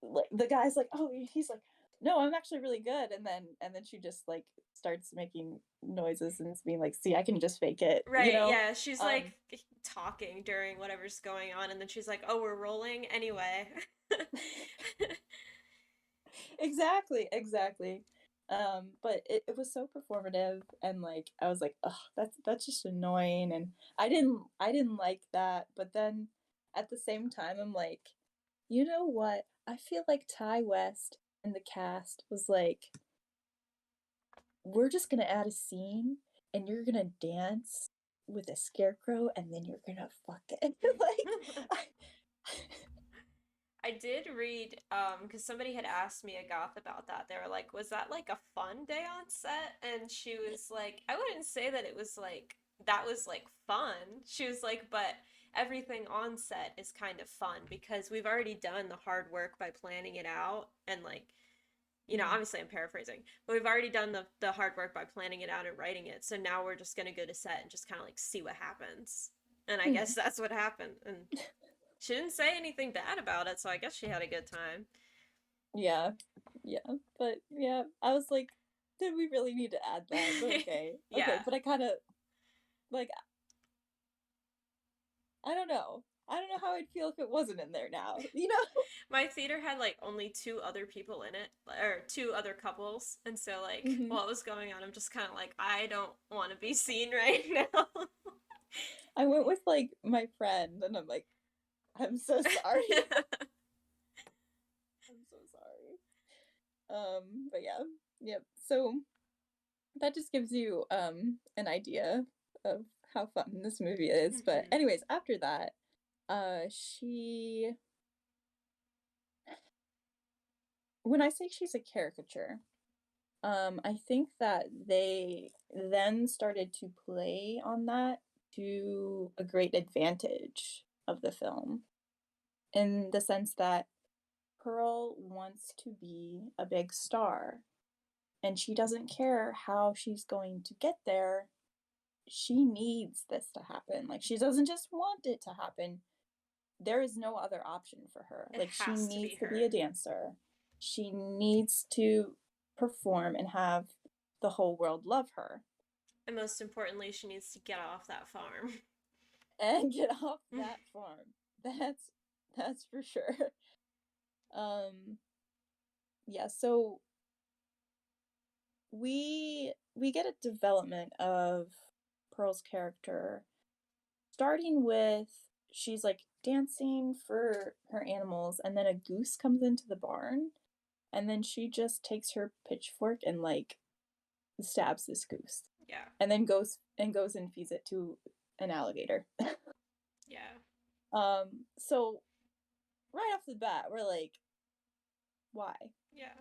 like the guy's like, oh, he's like, no, I'm actually really good, and then she just like starts making noises and being like, see, I can just fake it, Right, yeah, she's um like talking during whatever's going on, and then she's like, oh, we're rolling anyway. exactly. But it was so performative, and like I was like, oh, that's just annoying, and I didn't like that, but then at the same time I'm like, you know what, I feel like Ty West and the cast was like, we're just gonna add a scene and you're gonna dance with a scarecrow and then you're gonna fuck it. Like I did read, because somebody had asked me a goth about that. They were like, was that like a fun day on set? And she was like, I wouldn't say that it was like, that was like fun. She was like, but everything on set is kind of fun because we've already done the hard work by planning it out and like obviously I'm paraphrasing, but we've already done the hard work by planning it out and writing it. So now we're just going to go to set and just kind of like see what happens. And I guess that's what happened. And she didn't say anything bad about it, so I guess she had a good time. Yeah. But yeah, I was like, did we really need to add that? But okay. Yeah. Okay, but I kind of, like, I don't know. I don't know how I'd feel if it wasn't in there now, you know? My theater had like only two other people in it, or two other couples, and so like what was going on, I'm just kind of like, I don't want to be seen right now. I went with like my friend, and I'm like, I'm so sorry. I'm so sorry. But yeah, yep. So that just gives you an idea of how fun this movie is. But anyways, after that, when I say she's a caricature, I think that they then started to play on that to a great advantage of the film, in the sense that Pearl wants to be a big star, and she doesn't care how she's going to get there. She needs this to happen. Like, she doesn't just want it to happen. There is no other option for her. It Like, she has to needs be to her. be a dancer. She needs to perform and have the whole world love her. And most importantly, she needs to get off that farm. And get off that farm. That's for sure. Yeah, so we get a development of Pearl's character, starting with she's like dancing for her animals, and then a goose comes into the barn, and then she just takes her pitchfork and like stabs this goose. Yeah. And then goes and feeds it to an alligator. Yeah. So right off the bat, we're like, why? Yeah.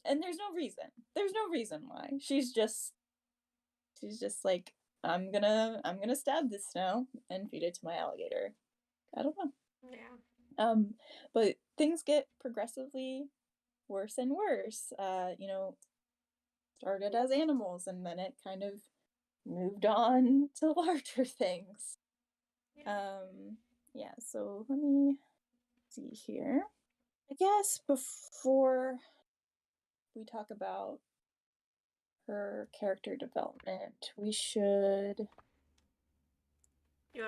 And there's no reason. There's no reason why. She's just like, I'm gonna stab this now and feed it to my alligator. I don't know. Yeah. But things get progressively worse and worse. Started as animals, and then it kind of moved on to larger things. Yeah, so let me see here. I guess before we talk about her character development, we should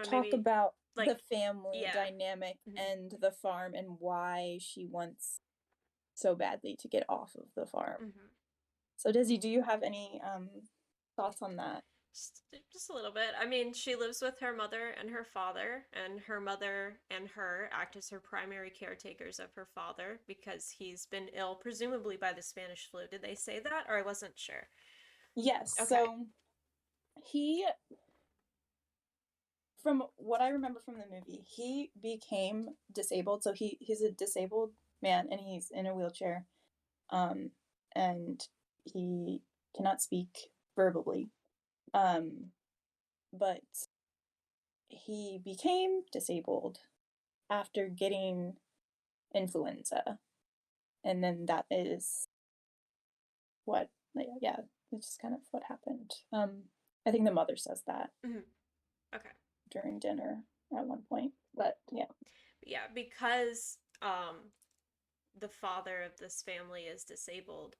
talk about like, the family dynamic and the farm, and why she wants so badly to get off of the farm. So Dizzy, do you have any thoughts on that? Just a little bit. I mean, she lives with her mother and her father, and her mother and her act as her primary caretakers of her father because he's been ill, presumably by the Spanish flu. Did they say that, or I wasn't sure? Yes. Okay. So he, from what I remember from the movie, he became disabled. So he's a disabled man, and he's in a wheelchair, and he cannot speak verbally. But he became disabled after getting influenza, and then that is what, yeah, it's just kind of what happened. I think the mother says that okay during dinner at one point, but yeah, because the father of this family is disabled,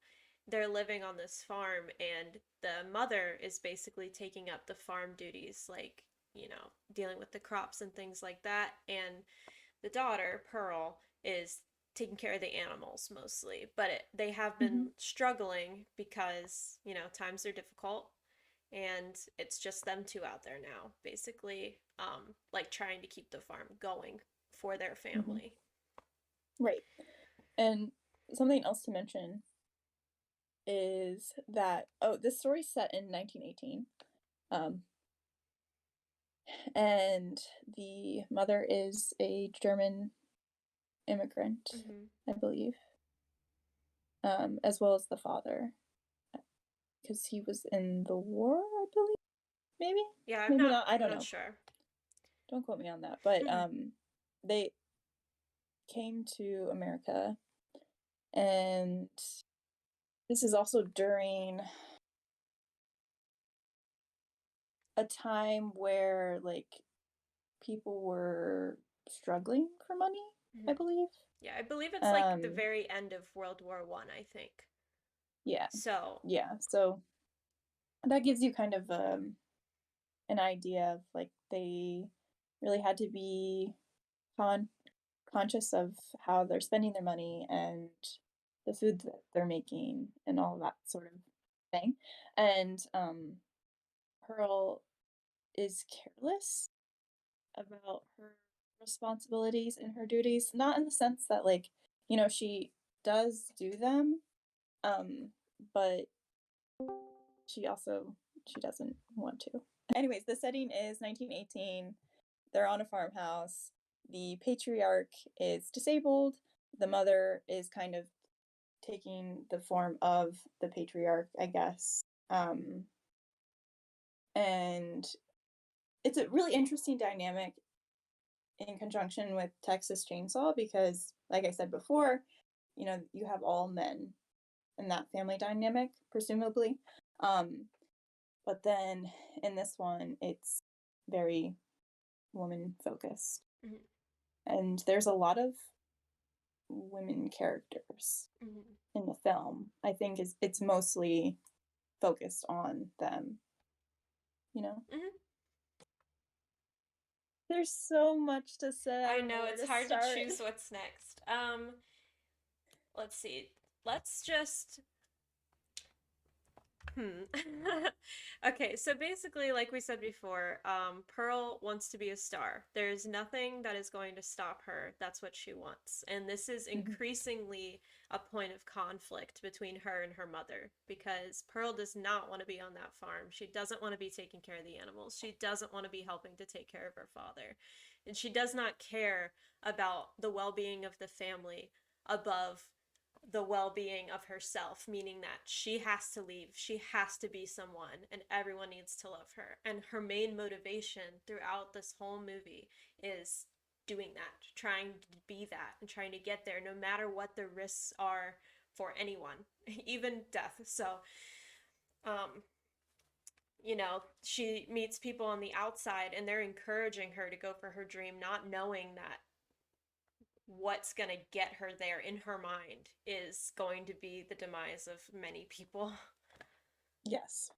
they're living on this farm, and the mother is basically taking up the farm duties, like dealing with the crops and things like that, and the daughter Pearl is taking care of the animals mostly, but they have been struggling because times are difficult, and it's just them two out there now, basically, like trying to keep the farm going for their family. Right. And something else to mention is that this story's set in 1918, and the mother is a German immigrant, I believe, as well as the father, because he was in the war, I believe. Maybe. Yeah, maybe not. I don't know. Sure. Don't quote me on that. But Mhm. they came to America, and this is also during a time where like people were struggling for money, I Mhm. believe. Yeah, I believe it's like the Um, very end of World War One, I think. yeah, So, yeah. So that gives you kind of an idea of like they really had to be con conscious of how they're spending their money and the food that they're making and all that sort of thing. And Pearl is careless about her responsibilities and her duties, not in the sense that like, she does do them, um, but she doesn't want to. Anyways, the setting is 1918. They're on a farmhouse. The patriarch is disabled. The mother is kind of taking the form of the patriarch, I guess. And it's a really interesting dynamic in conjunction with Texas Chainsaw because, like I said before, you have all men in that family dynamic, presumably. Um, but then in this one, it's very woman focused. mhm, And there's a lot of women characters mhm, in the film. I think it's mostly focused on them, you know? mhm. There's so much to say. I I don't know know where it's to hard to start. choose what's next. Let's see. Let's just Hmm. Okay, so basically, like we said before, Pearl wants to be a star. There's nothing that is going to stop her. That's what she wants. And this is Mhm. increasingly a point of conflict between her and her mother because Pearl does not want to be on that farm. She doesn't want to be taking care of the animals. She doesn't want to be helping to take care of her father. And she does not care about the well being of the family above the well-being of herself, meaning that she has to leave, she has to be someone, and everyone needs to love her. And her main motivation throughout this whole movie is doing that, trying to be that, and trying to get there no matter what the risks are for anyone, even death. So, um, she meets people on the outside and they're encouraging her to go for her dream, not knowing that what's going to get her there in her mind is going to be the demise of many people. Yes.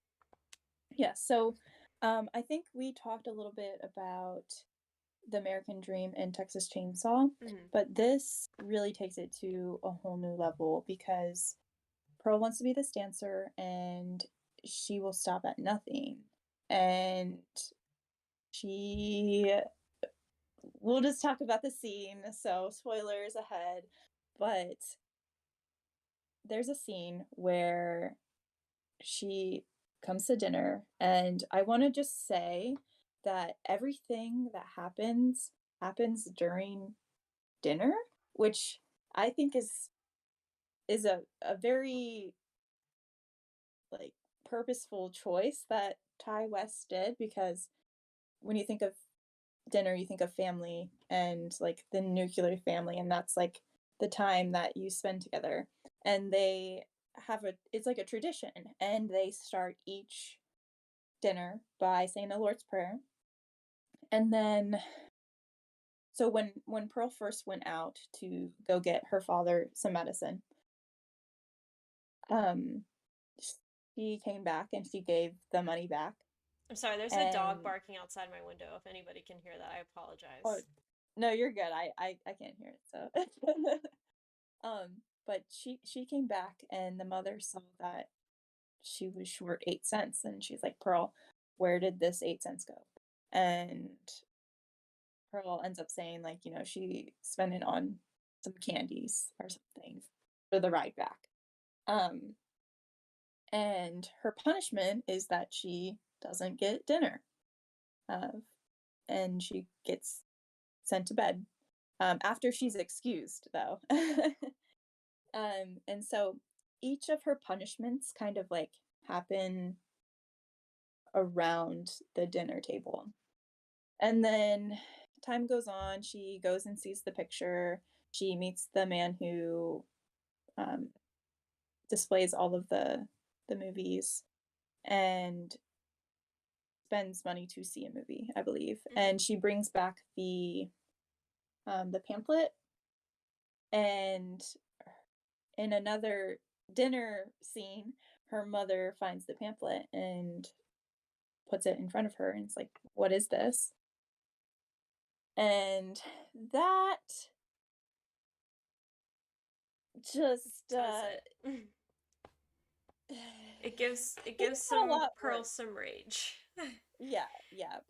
Yes. So I think we talked a little bit about the American Dream and Texas Chainsaw, Mm-hmm. but this really takes it to a whole new level because Pearl wants to be this dancer and she will stop at nothing. And she we'll just talk about the scene, so spoilers ahead. But there's a scene where she comes to dinner, and I want to just say that everything that happens during dinner, which I think is a very like purposeful choice that Ty West did because when you think of dinner, you think of family and like the nuclear family, and that's like the time that you spend together. And they it's like a tradition, and they start each dinner by saying the Lord's Prayer. And then, so when Pearl first went out to go get her father some medicine, um, she came back and she gave the money back. I'm sorry, there's a dog And barking outside my window. If anybody can hear that, I oh apologize. no, you're good. I can't hear it. So, but she came back and the mother saw that she was short 8 cents, and she's like, Pearl, where did this 8 cents go? And Pearl ends up saying like, she spent it on some candies or something for the ride back. Um, and her punishment is that she doesn't get dinner, uh, and she gets sent to bed after she's excused, though. And so each of her punishments kind of like happen around the dinner table. And then time goes on. She goes and sees the picture. She meets the man who displays all of the movies and spends money to see a movie, I believe. And she brings back the pamphlet, and in another dinner scene, her mother finds the pamphlet and puts it in front of her and it's like, what is this? And that just Does it? It gives got a some lot Pearl worse. some rage. Yeah.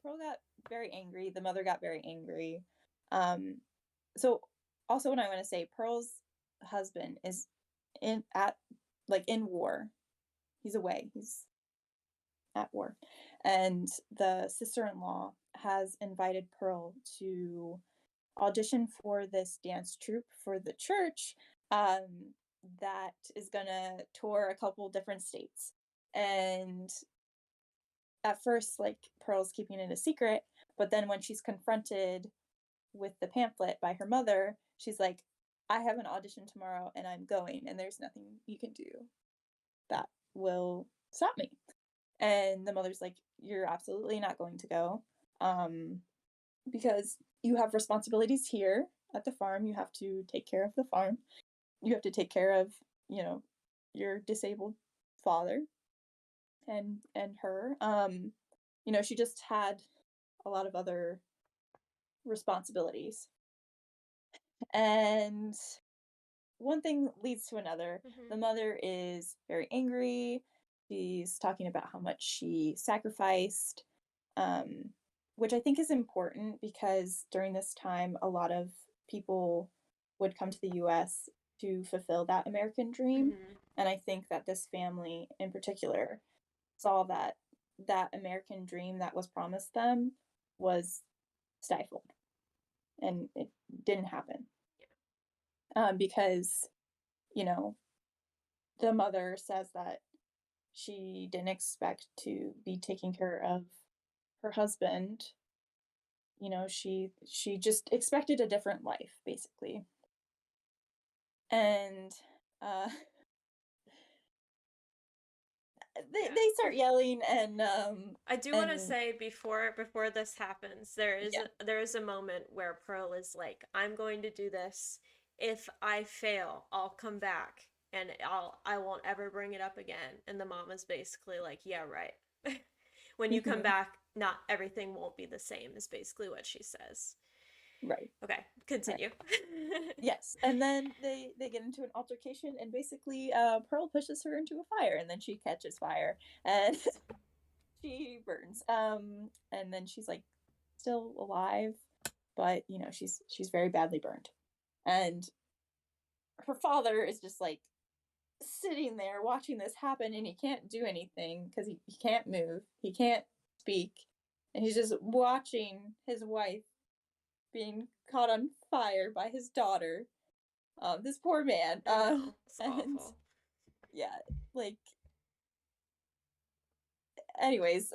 Pearl got very angry. The mother got very angry. So also what I want to say, Pearl's husband is in war. He's away. He's at war. And the sister-in-law has invited Pearl to audition for this dance troupe for the church that is gonna tour a couple different states. And at first, like, Pearl's keeping it a secret, but then when she's confronted with the pamphlet by her mother, she's like, I have an audition tomorrow and I'm going, and there's nothing you can do that will stop me. And the mother's like, you're absolutely not going to go, because you have responsibilities here at the farm. You have to take care of the farm. You have to take care of, your disabled father and her. She just had a lot of other responsibilities. And one thing leads to another. The mother is very angry. She's talking about how much she sacrificed, which I think is important because during this time, a lot of people would come to the US to fulfill that American dream. And I think that this family in particular saw that American dream that was promised them was stifled, and it didn't happen. Because, the mother says that she didn't expect to be taking care of her husband. She just expected a different life, basically. And they start yelling, and I do want to say before this happens, there is a moment where Pearl is like, I'm going to do this. If I fail, I'll come back and I won't ever bring it up again. And the mom is basically like, yeah, right. When you come back, not everything won't be the same, is basically what she says. Right. Okay, continue. Right. Yes, and then they get into an altercation, and basically Pearl pushes her into a fire, and then she catches fire, and she burns. And then she's like still alive, but she's very badly burned. And her father is just like sitting there watching this happen, and he can't do anything because he can't move, he can't speak, and he's just watching his wife being caught on fire by his daughter. This poor man. It's and awful. yeah, like, anyways,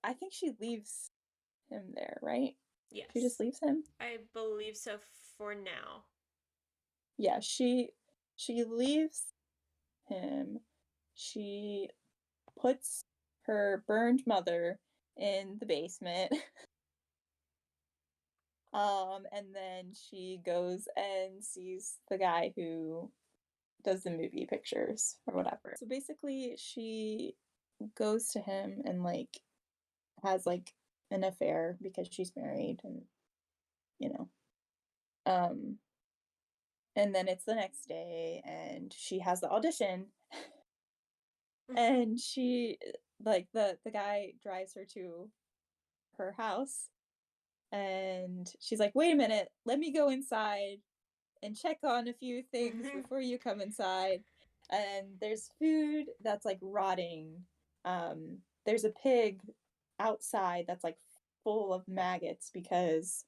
I think she leaves him there, right? Yes. She just leaves him? I believe so for now. Yeah, she leaves him. She puts her burned mother in the basement. And then she goes and sees the guy who does the movie pictures or whatever. So basically she goes to him and like has like an affair because she's married, and and then it's the next day and she has the audition. And she, like, the guy drives her to her house, and she's like, wait a minute, let me go inside and check on a few things before you come inside. And there's food that's like rotting. There's a pig outside that's like full of maggots because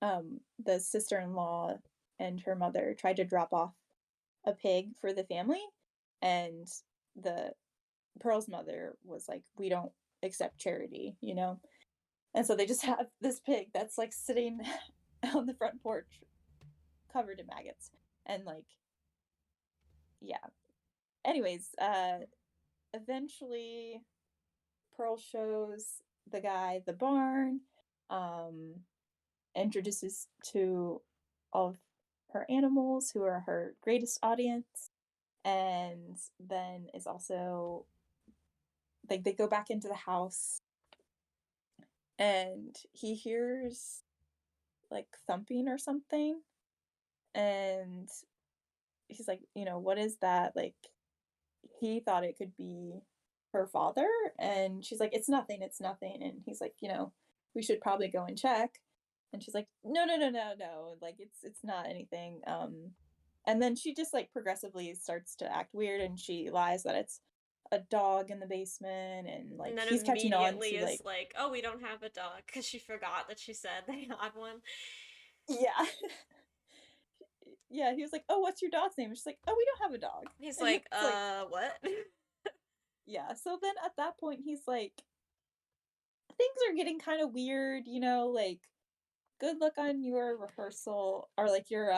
the sister-in-law and her mother tried to drop off a pig for the family, and the Pearl's mother was like, we don't accept charity, you know? And so they just have this pig that's like sitting on the front porch covered in maggots. And like, yeah. Anyways, eventually Pearl shows the guy the barn, um, introduces to all of her animals who are her greatest audience, and then is also like they go back into the house and he hears like thumping or something, and he's like, you know, what is that? Like he thought it could be her father, and she's like, it's nothing, and he's like, you know, we should probably go and check, and she's like, no, no, no, no, no, like it's not anything. And then she just like progressively starts to act weird, and she lies that it's a dog in the basement, and like And then he's catching on immediately to is like, like, oh, we don't have a dog because she forgot that she said they had one. yeah. Yeah, he was like, oh, what's your dog's name? And she's like, oh, we don't have a dog. He's And like, it's like, what? yeah. So then at that point he's like, things are getting kind of weird, you know, like good luck on your rehearsal or like your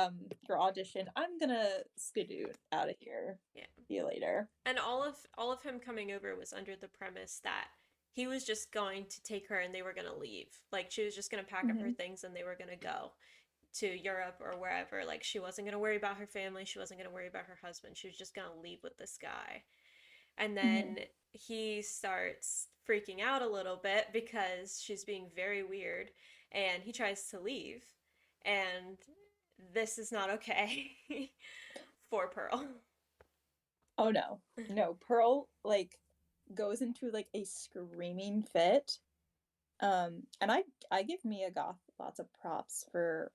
audition. I'm gonna skedoot out of here. Yeah. See you later. And all of him coming over was under the premise that he was just going to take her and they were gonna leave. Like she was just gonna pack up her things and they were gonna go to Europe or wherever. Like she wasn't gonna worry about her family, she wasn't gonna worry about her husband. She was just gonna leave with this guy. And then he starts freaking out a little bit because she's being very weird and he tries to leave. And this is not okay for Pearl. Oh no. No, Pearl like goes into like a screaming fit. And I give Mia Goth lots of props for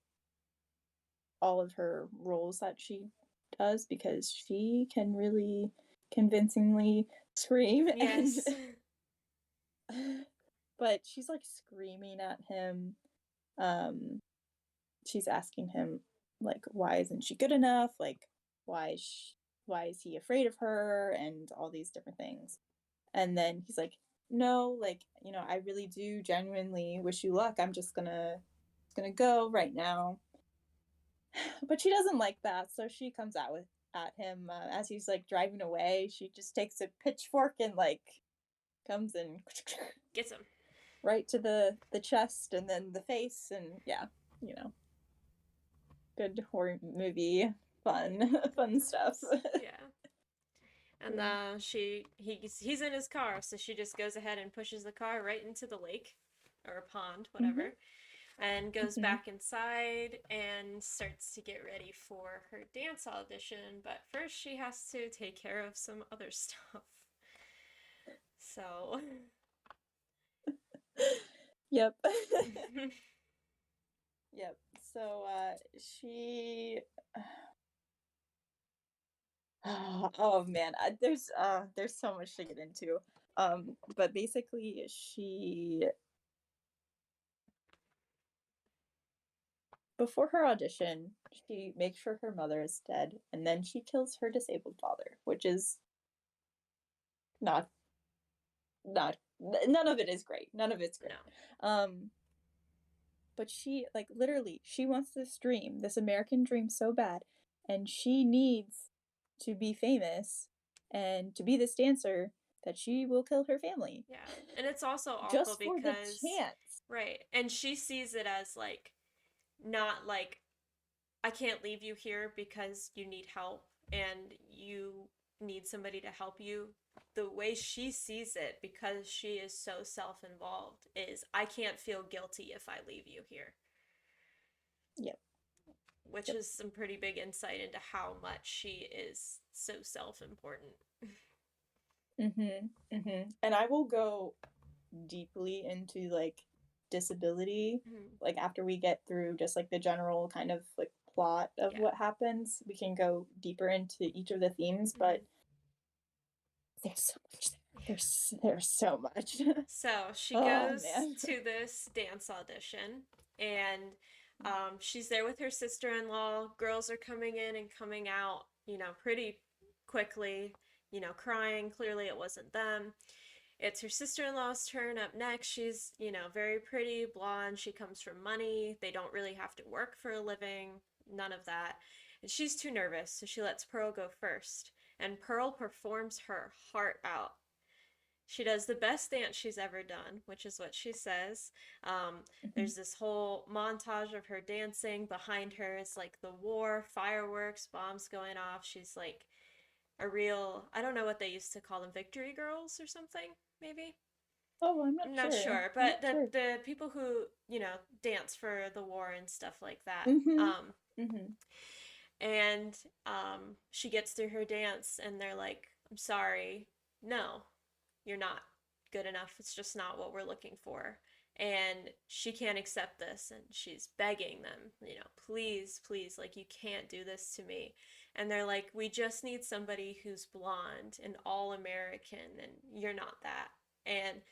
all of her roles that she does because she can really convincingly scream. Yes. And but she's like screaming at him. She's asking him like, why isn't she good enough? Like why is he afraid of her, and all these different things. And then he's like, no, like, you know, I really do genuinely wish you luck. I'm just gonna go right now. But she doesn't like that, so she comes out at him as he's like driving away. She just takes a pitchfork and like comes and Gets him. right to the chest and then the face, and yeah, you know, good horror movie fun stuff. Yeah. And he's in his car, so she just goes ahead and pushes the car right into the lake or a pond, whatever, and goes back inside and starts to get ready for her dance audition. But first, she has to take care of some other stuff. So. Yep. Yep. So she. Oh man, there's so much to get into. But basically, she before her audition, she makes sure her mother is dead, and then she kills her disabled father, which is not none of it is great. None of it's great. No. But she like literally she wants this dream, this American dream so bad, and she needs to be famous and to be this dancer that she will kill her family. Yeah. And it's also awful just for because the chance. right. And she sees it as like not like I can't leave you here because you need help and you need somebody to help you. The way she sees it, because she is so self-involved, is I can't feel guilty if I leave you here. Yep. Which is some pretty big insight into how much she is so self-important. And I will go deeply into like disability, like after we get through just like the general kind of like plot of what happens. We can go deeper into each of the themes, but there's so much there. There's so much. So she goes to this dance audition, and she's there with her sister-in-law. Girls are coming in and coming out, you know, pretty quickly, you know, crying. Clearly it wasn't them. It's her sister-in-law's turn up next. She's, very pretty, blonde. She comes from money. They don't really have to work for a living. None of that. And she's too nervous, so she lets Pearl go first. And Pearl performs her heart out. She does the best dance she's ever done, which is what she says. Mhm. There's this whole montage of her dancing. Behind her is like the war, fireworks, bombs going off. She's like a real, I don't know what they used to call them, victory girls or something, maybe. Oh, I'm not I'm not sure. sure, I'm but not sure. the people who, dance for the war and stuff like that. Mhm. Mhm. And she gets through her dance and they're like, I'm sorry, no, you're not good enough. It's just not what we're looking for. And she can't accept this and she's begging them, please, please, like, you can't do this to me. And they're like, we just need somebody who's blonde and all American, and you're not that. And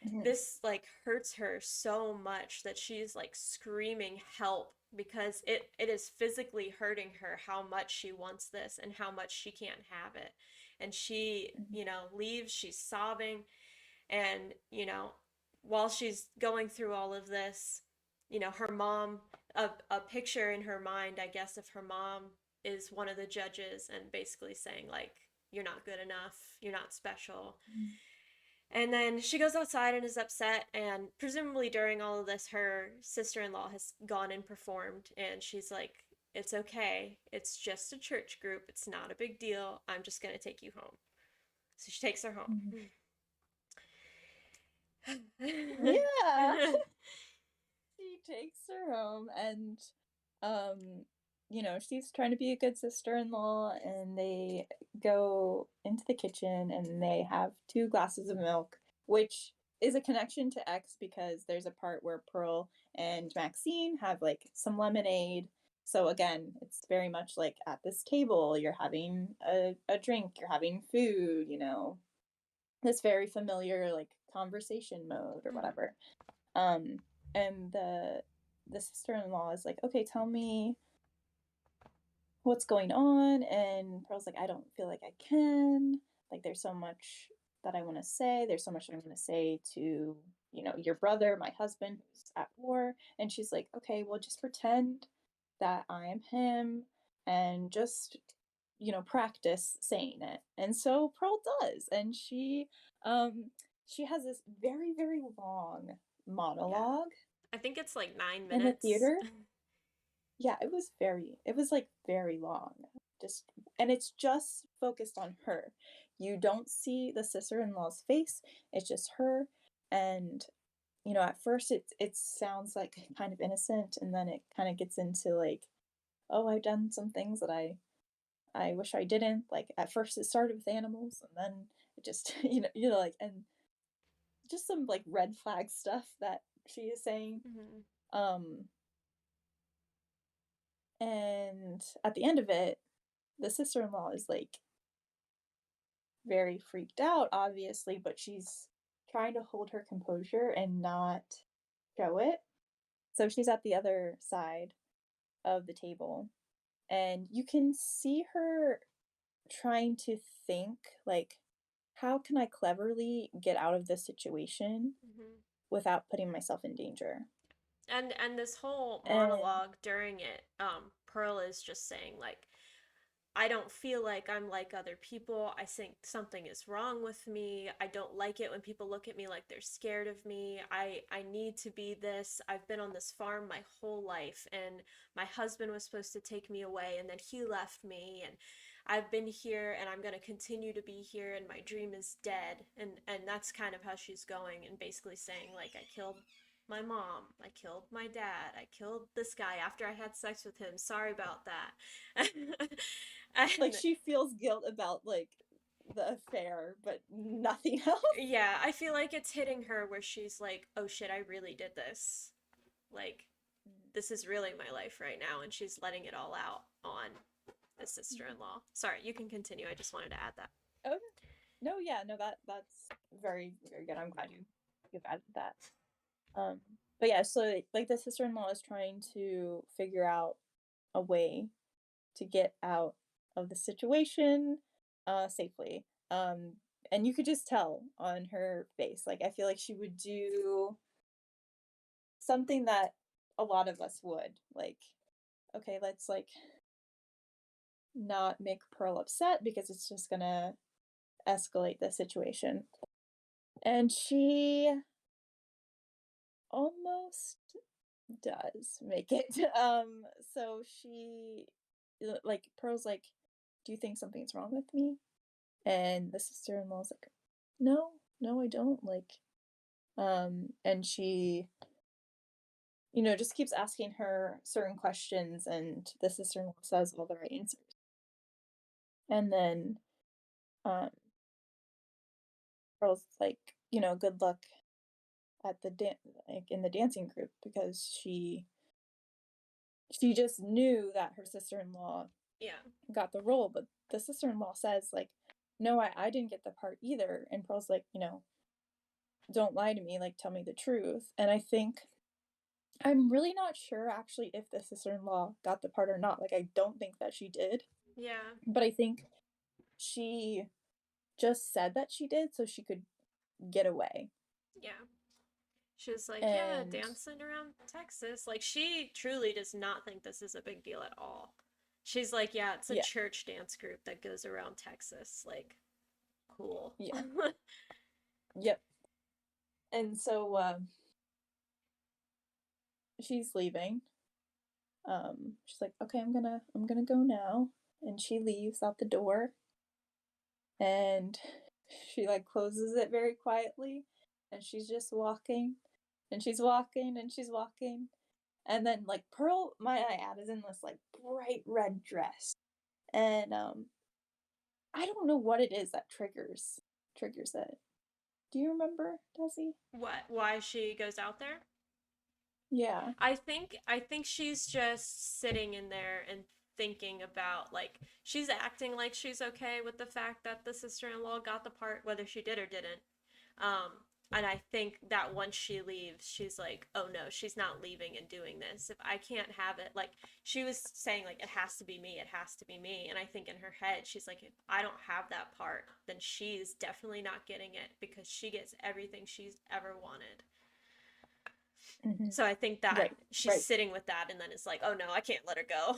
Mhm. this like hurts her so much that she's like screaming help because it is physically hurting her how much she wants this and how much she can't have it. And she, Mhm. leaves, she's sobbing, and while she's going through all of this, her mom, a picture in her mind, I guess, of her mom is one of the judges and basically saying like, you're not good enough, you're not special. Mhm. And then she goes outside and is upset, and presumably during all of this, her sister-in-law has gone and performed, and she's like, it's okay, it's just a church group, it's not a big deal, I'm just gonna take you home. So she takes her Mhm. home. Yeah. She takes her home and um she's trying to be a good sister-in-law, and they go into the kitchen and they have two glasses of milk, which is a connection to X because there's a part where Pearl and Maxine have like some lemonade. So again, it's very much like at this table, you're having a drink, you're having food, this very familiar like conversation mode or Mhm. whatever. Um, and the sister-in-law is like, okay, tell me what's going on. And Pearl's like, I don't feel like I can. Like, there's so much that I want to say. There's so much I want to say to, your brother, my husband, who's at war. And she's like, okay, well, just pretend that I am him and just, practice saying it. And so Pearl does. And she has this very, very long Yeah. monologue I think it's like nine in the minutes. theater. Yeah, it was like very long. Just and it's just focused on her. You don't see the sister-in-law's face. It's just her. And at first it sounds like kind of innocent, and then it kind of gets into like, oh, I've done some things that I wish I didn't. Like at first it started with animals, and then it just like, and just some like red flag stuff that she is saying. Mhm. Um and at the end of it, the sister-in-law is like very freaked out, obviously, but she's trying to hold her composure and not show it. So she's at the other side of the table, and you can see her trying to think, like, how can I cleverly get out of this situation Mhm. without putting myself in danger? And this whole And monologue during it, Pearl is just saying like, I don't feel like I'm like other people. I think something is wrong with me. I don't like it when people look at me like they're scared of me. I need to be this. I've been on this farm my whole life, and my husband was supposed to take me away and then he left me, and I've been here and I'm going to continue to be here, and my dream is dead. And that's kind of how she's going, and basically saying like, I killed my mom, I killed my dad, I killed this guy after I had sex with him. Sorry about that. like And she feels guilt about like the affair, but nothing else. yeah, I feel like it's hitting her where she's like, oh shit, I really did this. Like, this is really my life right now. And she's letting it all out on the sister in law. Sorry, you can continue. I just wanted to add that. Okay. No, yeah, no, that's very, very good. I'm glad you've added that. Um, but yeah, so like the sister-in-law is trying to figure out a way to get out of the situation safely. and you could just tell on her face. Like, I feel like she would do something that a lot of us would. Like, okay, let's like not make Pearl upset because it's just gonna escalate the situation. And she almost does make it. So she like Pearl's like, "Do you think something's wrong with me?" And the sister-in-law's like, "No, no, I don't." Like, and she, just keeps asking her certain questions, and the sister-in-law says all the right answers. And then um Pearl's like, "Good luck at the like in the dancing group," because she just knew that her sister-in-law Yeah. got the role, but the sister-in-law says like, "No, I didn't get the part either." And Pearl's like, "Don't lie to me, like tell me the truth." And I think I'm really not sure actually if the sister-in-law got the part or not. Like, I don't think that she did, Yeah. but I think she just said that she did so she could get away. Yeah. She was like, yeah, And dancing around Texas. Like, she truly does not think this is a big deal at all. She's like, yeah, it's a yeah, church dance group that goes around Texas. Like, cool. yeah, yep. And so she's leaving. She's like, "Okay, I'm gonna go now." And she leaves out the door, and she like closes it very quietly, and she's just walking, and she's walking, and she's walking. And then like Pearl, my eye ad, is in this like bright red dress. And I don't know what it is that triggers it. Do you remember, Desi? What? Why she goes out there? Yeah. I think she's just sitting in there and thinking about, like, she's acting like she's okay with the fact that the sister-in-law got the part, whether she did or didn't. Um, and I think that once she leaves, she's like, oh no, she's not leaving and doing this. If I can't have it, like, she was saying, like, it has to be me, it has to be me. And I think in her head, she's like, if I don't have that part, then she's definitely not getting it because she gets everything she's ever wanted. Hmm. So I think that Right. she's Right. sitting with that and then it's like, oh no, I can't let her go.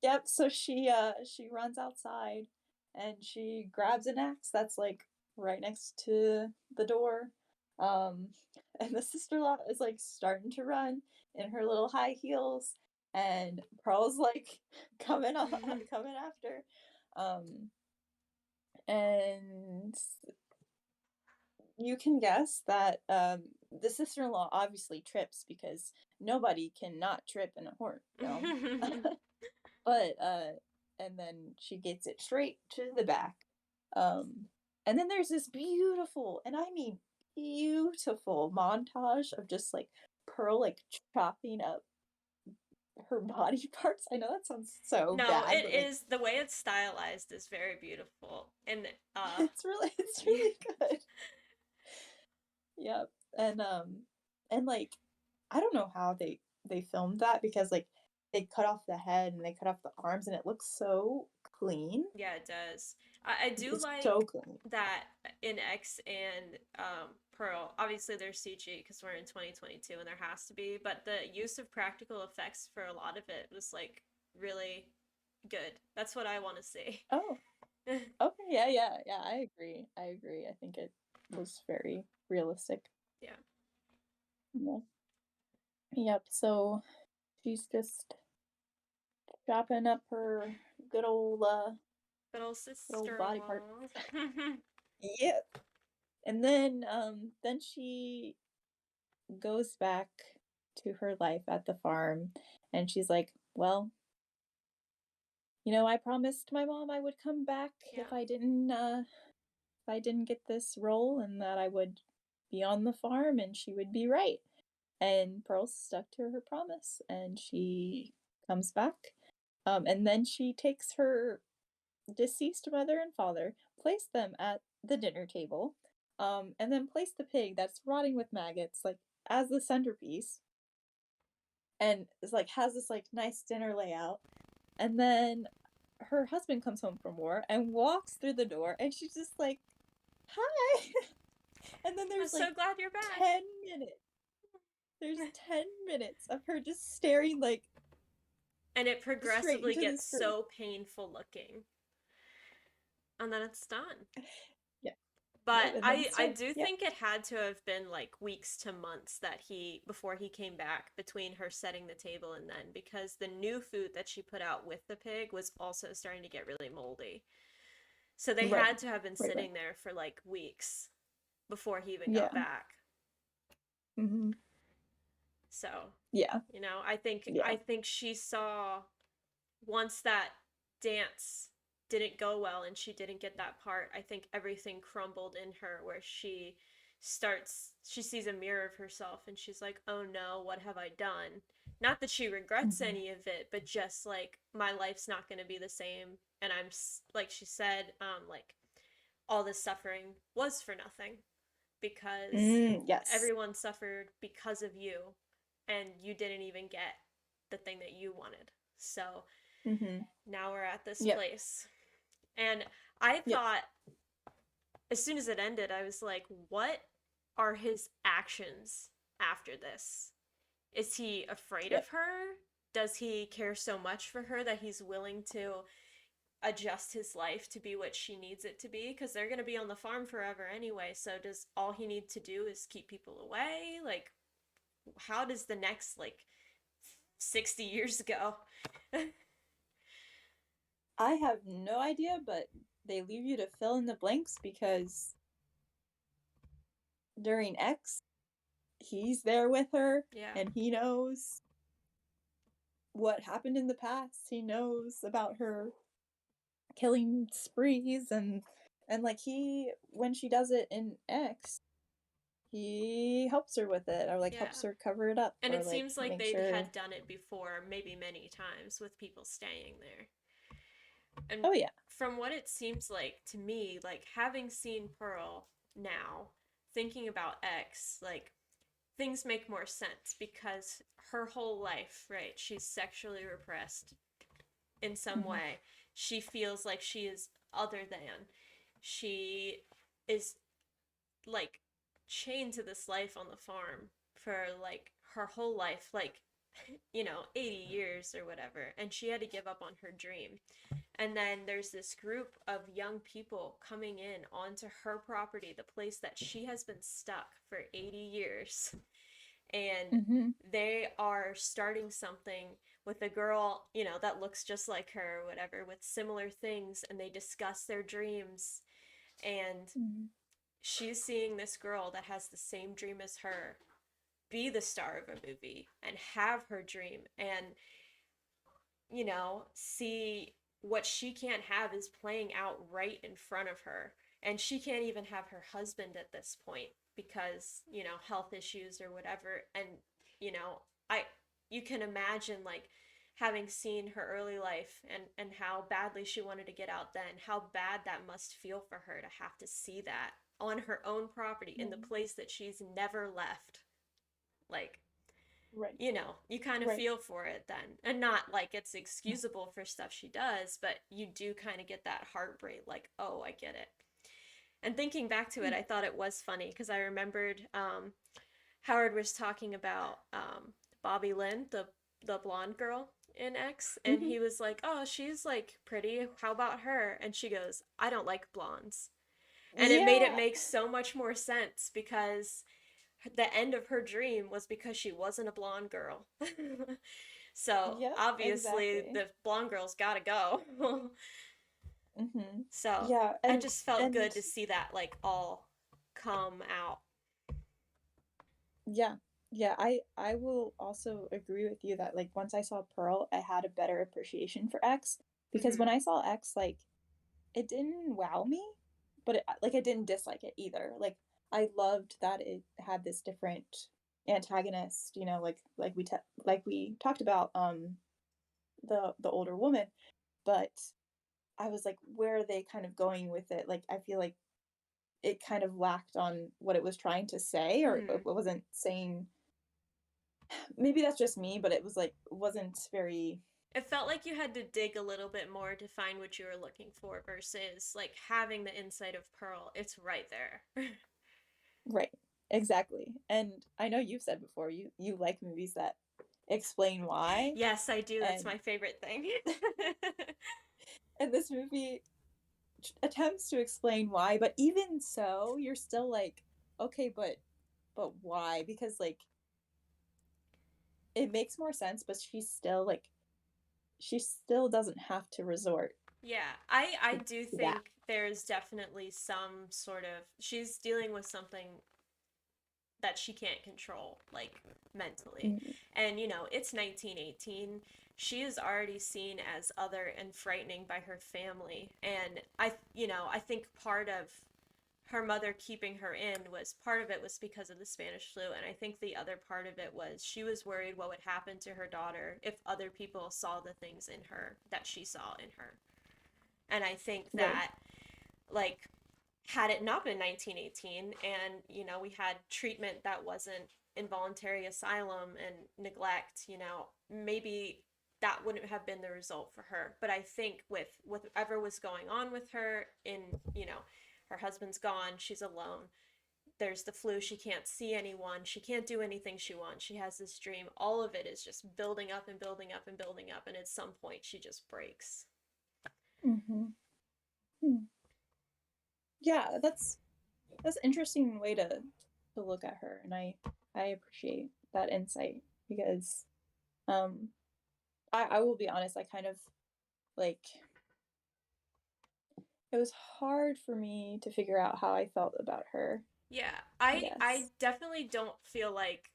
Yep. So she runs outside, and she grabs an axe that's like right next to the door. Um, and the sister-in-law is like starting to run in her little high heels, and Pearl's like coming after. Um, and you can guess that the sister-in-law obviously trips because nobody cannot trip in a horror film. But and then she gets it straight to the back. Um and then there's this beautiful, and I mean beautiful, montage of just like Pearl like chopping up her body parts. I know that sounds so No, bad, it but like is, the way it's stylized is very beautiful. And it's yeah. really good. Yep. And like I don't know how they filmed that, because like they cut off the head and they cut off the arms, and it looks so clean. Yeah, it does. I do It's so like clean. that in X and Pearl. Obviously, there's CG because we're in 2022 and there has to be, but the use of practical effects for a lot of it was like really good. That's what I want to see. Oh, okay. Yeah, yeah, yeah. I agree. I agree. I think it was very realistic. Yeah. Yeah. Yep. So she's just chopping up her good old uh But old good old body parts. sister-in-law. Yep. And then she goes back to her life at the farm, and she's like, "Well, I promised my mom I would come back Yeah. if I didn't get this role, and that I would be on the farm and she would be right." And Pearl stuck to her promise, and she comes back. And then she takes her deceased mother and father, place them at the dinner table, and then place the pig that's rotting with maggots like as the centerpiece, and it's like has this like nice dinner layout. And then her husband comes home from war and walks through the door, and she's just like, "Hi." And then I'm there's so like glad you're back. 10 minutes. There's 10 minutes of her just staring like And it straight progressively into the gets screen. so painful looking. And then it's done. Yeah. But And then it's I done. do Yep. think it had to have been like weeks to months that before he came back, between her setting the table and then, because the new food that she put out with the pig was also starting to get really moldy. So they Right. had to have been Right. sitting there for like weeks before he even Yeah. got back. Mm-hmm. So, Yeah. you know, I Yeah. think she saw, once that dance didn't go well and she didn't get that part, I think everything crumbled in her, where she sees a mirror of herself and she's like, "Oh no, what have I done?" Not that she regrets Mm-hmm. any of it, but just like, my life's not going to be the same, and like she said, like, all this suffering was for nothing, because Yes. everyone suffered because of you, and you didn't even get the thing that you wanted. So Mm-hmm. now we're at this Yep. place. And I Yep. thought, as soon as it ended, I was like, what are his actions after this? Is he afraid Yep. of her? Does he care so much for her that he's willing to adjust his life to be what she needs it to be? Because they're going to be on the farm forever anyway. So does all he need to do is keep people away? Like, how does the next, like, 60 years go? I have no idea, but they leave you to fill in the blanks because during X, he's there with her Yeah. and he knows what happened in the past. He knows about her killing sprees and like he when she does it in X, he helps her with it, or like Yeah. helps her cover it up, And or it like seems like make they sure. had done it before, maybe many times, with people staying there. And Oh yeah. from what it seems like to me, like, having seen Pearl now, thinking about X, like, things make more sense, because her whole life, right, she's sexually repressed in some Mm-hmm. way. She feels like she is other than. She is, like, chained to this life on the farm for like her whole life, like, 80 years or whatever, and she had to give up on her dream. And then there's this group of young people coming in onto her property, the place that she has been stuck for 80 years. And Mm-hmm. they are starting something with a girl, that looks just like her or whatever, with similar things, and they discuss their dreams. And Mm-hmm. she's seeing this girl that has the same dream as her be the star of a movie and have her dream, and see what she can't have is playing out right in front of her. And she can't even have her husband at this point because, health issues or whatever. And, I you can imagine, like, having seen her early life and how badly she wanted to get out then, how bad that must feel for her to have to see that on her own property in the place that she's never left. Like, Right. you kind of Right. feel for it then. And not like it's excusable for stuff she does, but you do kind of get that heartbreak, like, oh, I get it. And thinking back to it, I thought it was funny because I remembered, Howard was talking about, Bobby Lynn, the blonde girl in X, and Mm-hmm. he was like, "Oh, she's like pretty. How about her?" And she goes, "I don't like blondes." And it made it Yeah. make so much more sense, because the end of her dream was because she wasn't a blonde girl. So Yep. obviously Exactly. the blonde girl's gotta go. Mm-hmm. So Yeah. I just felt And good to see that, like, all come out. yeah. Yeah, I will also agree with you that like once I saw Pearl, I had a better appreciation for X, because when Mm-hmm. I saw X, like it didn't wow me, but like I didn't dislike it either. Like I loved that it had this different antagonist, like we talked about the older woman, but I was like, where are they kind of going with it? Like I feel like it kind of lacked on what it was trying to say, or Mm-hmm. it wasn't saying. Maybe that's just me, but it was like wasn't very It felt like you had to dig a little bit more to find what you were looking for versus like having the insight of Pearl. It's right there. Right. Exactly. And I know you've said before you like movies that explain why, Yes, I do. That's and my favorite thing. and this movie attempts to explain why, but even so, you're still like, okay, but why? Because like it makes more sense, but she still doesn't have to resort Yeah, I do to that. think there's definitely some sort of she's dealing with something that she can't control, like mentally. Mm, And it's 1918. She is already seen as other and frightening by her family. And I think part of her mother keeping her in was part of it was because of the Spanish flu. And I think the other part of it was she was worried what would happen to her daughter if other people saw the things in her that she saw in her. And I think right. that, like, had it not been 1918 and, we had treatment that wasn't involuntary asylum and neglect, maybe that wouldn't have been the result for her. But I think with whatever was going on with her in, her husband's gone, she's alone. There's the flu, she can't see anyone, she can't do anything she wants. She has this dream. All of it is just building up and building up and building up, and at some point she just breaks. Mm-hmm. Hmm. Yeah, that's an interesting way to look at her, and I appreciate that insight because um I will be honest, I kind of like it was hard for me to figure out how I felt about her, Yeah, I I guess. definitely don't feel like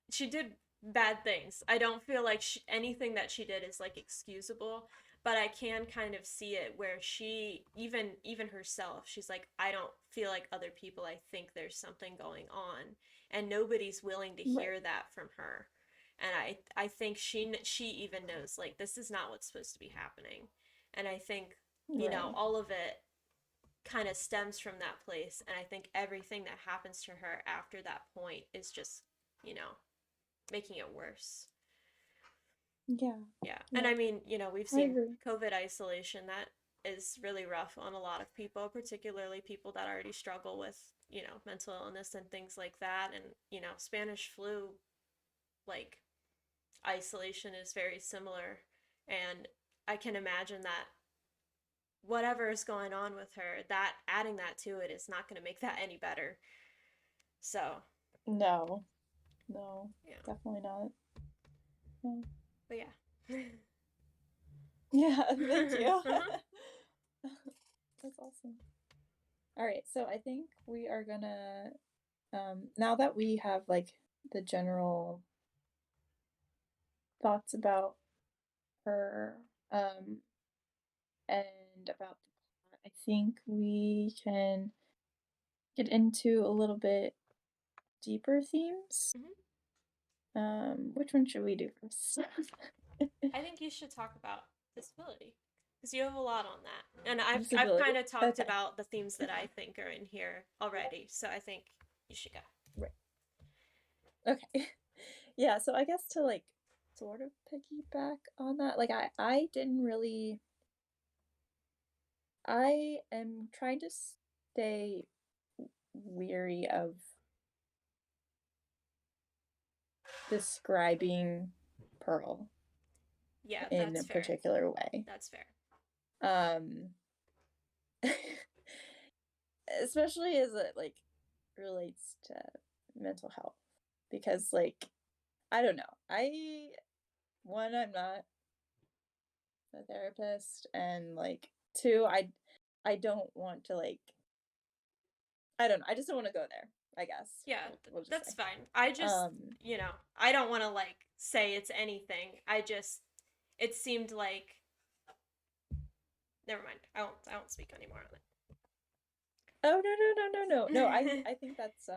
she did bad things. I don't feel like anything that she did is like excusable, but I can kind of see it where she even herself, she's like, I don't feel like other people. I think there's something going on, and nobody's willing to Right. hear that from her. And I think she even knows like this is not what's supposed to be happening. And I think, Right. all of it kind of stems from that place, and I think everything that happens to her after that point is just, you know, making it worse. Yeah. Yeah. And Yeah. I mean, we've I seen agree. COVID isolation that is really rough on a lot of people, particularly people that already struggle with, mental illness and things like that. And, Spanish flu, like, isolation is very similar. And I can imagine that whatever is going on with her, that adding that to it is not going to make that any better. So, No. No. yeah. Definitely not. No. But yeah. Yeah, thank you. That's awesome. All right, so I think we are gonna now that we have like the general thoughts about her and about the plot, I think we can get into a little bit deeper themes. Mhm. Which one should we do first? I think you should talk about disability because you have a lot on that, and I've Disability. kind of talked Okay. about the themes that I think are in here already. So I think you should go. Right. Okay. Yeah, so I guess to like sort of piggyback on that, like I didn't really I am trying to stay weary of describing Pearl Yeah, in a that's fair. particular way. That's fair. Um especially as it like relates to mental health because like I don't know. I'm not a therapist, and like two, I don't want to like I don't know. I just don't want to go there, I guess. Yeah, We'll just that's say. fine. I just, Um I don't want to like say it's anything. It seemed like, never mind. I won't speak anymore on oh no. No, it. I think that's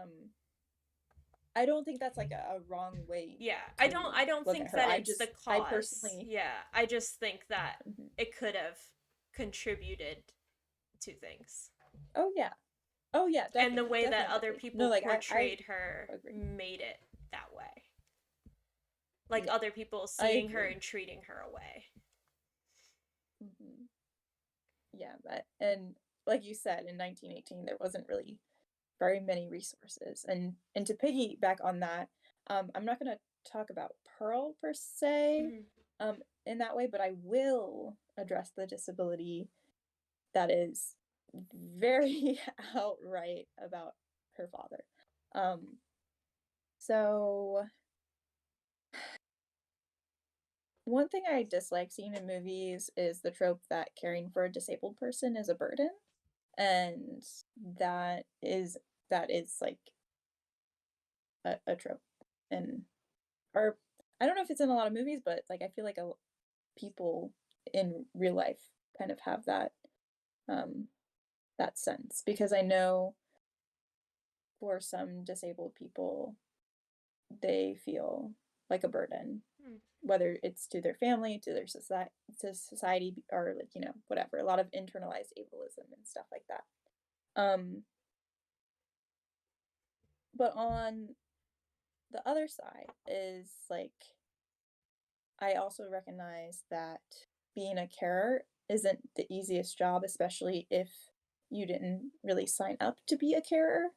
I don't think that's like a wrong way Yeah, to I don't look at think her. that it's the I cause. personally Yeah, I just think that mhm. it could have contributed to things. Oh yeah. Oh yeah, And the way that other definitely. No, people like I portrayed her agree. made it that way. like Yeah, other people I seeing her agree. and treating her away. Hmm. Yeah, and like you said, in 1918, there wasn't really very many resources. And to piggyback on that, I'm not going to talk about Pearl per se, Mhm. in that way, but I will address the disability that is very outright about her father. Um, so one thing I dislike seeing in movies is the trope that caring for a disabled person is a burden, and that is that is like a trope, and or I don't know if it's in a lot of movies, but like I feel like people in real life kind of have um that sense, because I know for some disabled people they feel like a burden, Hmm. whether it's to their family, to their society, or like, whatever, a lot of internalized ableism and stuff like that. But on the other side is like, I also recognize that being a carer isn't the easiest job, especially if you didn't really sign up to be a carer.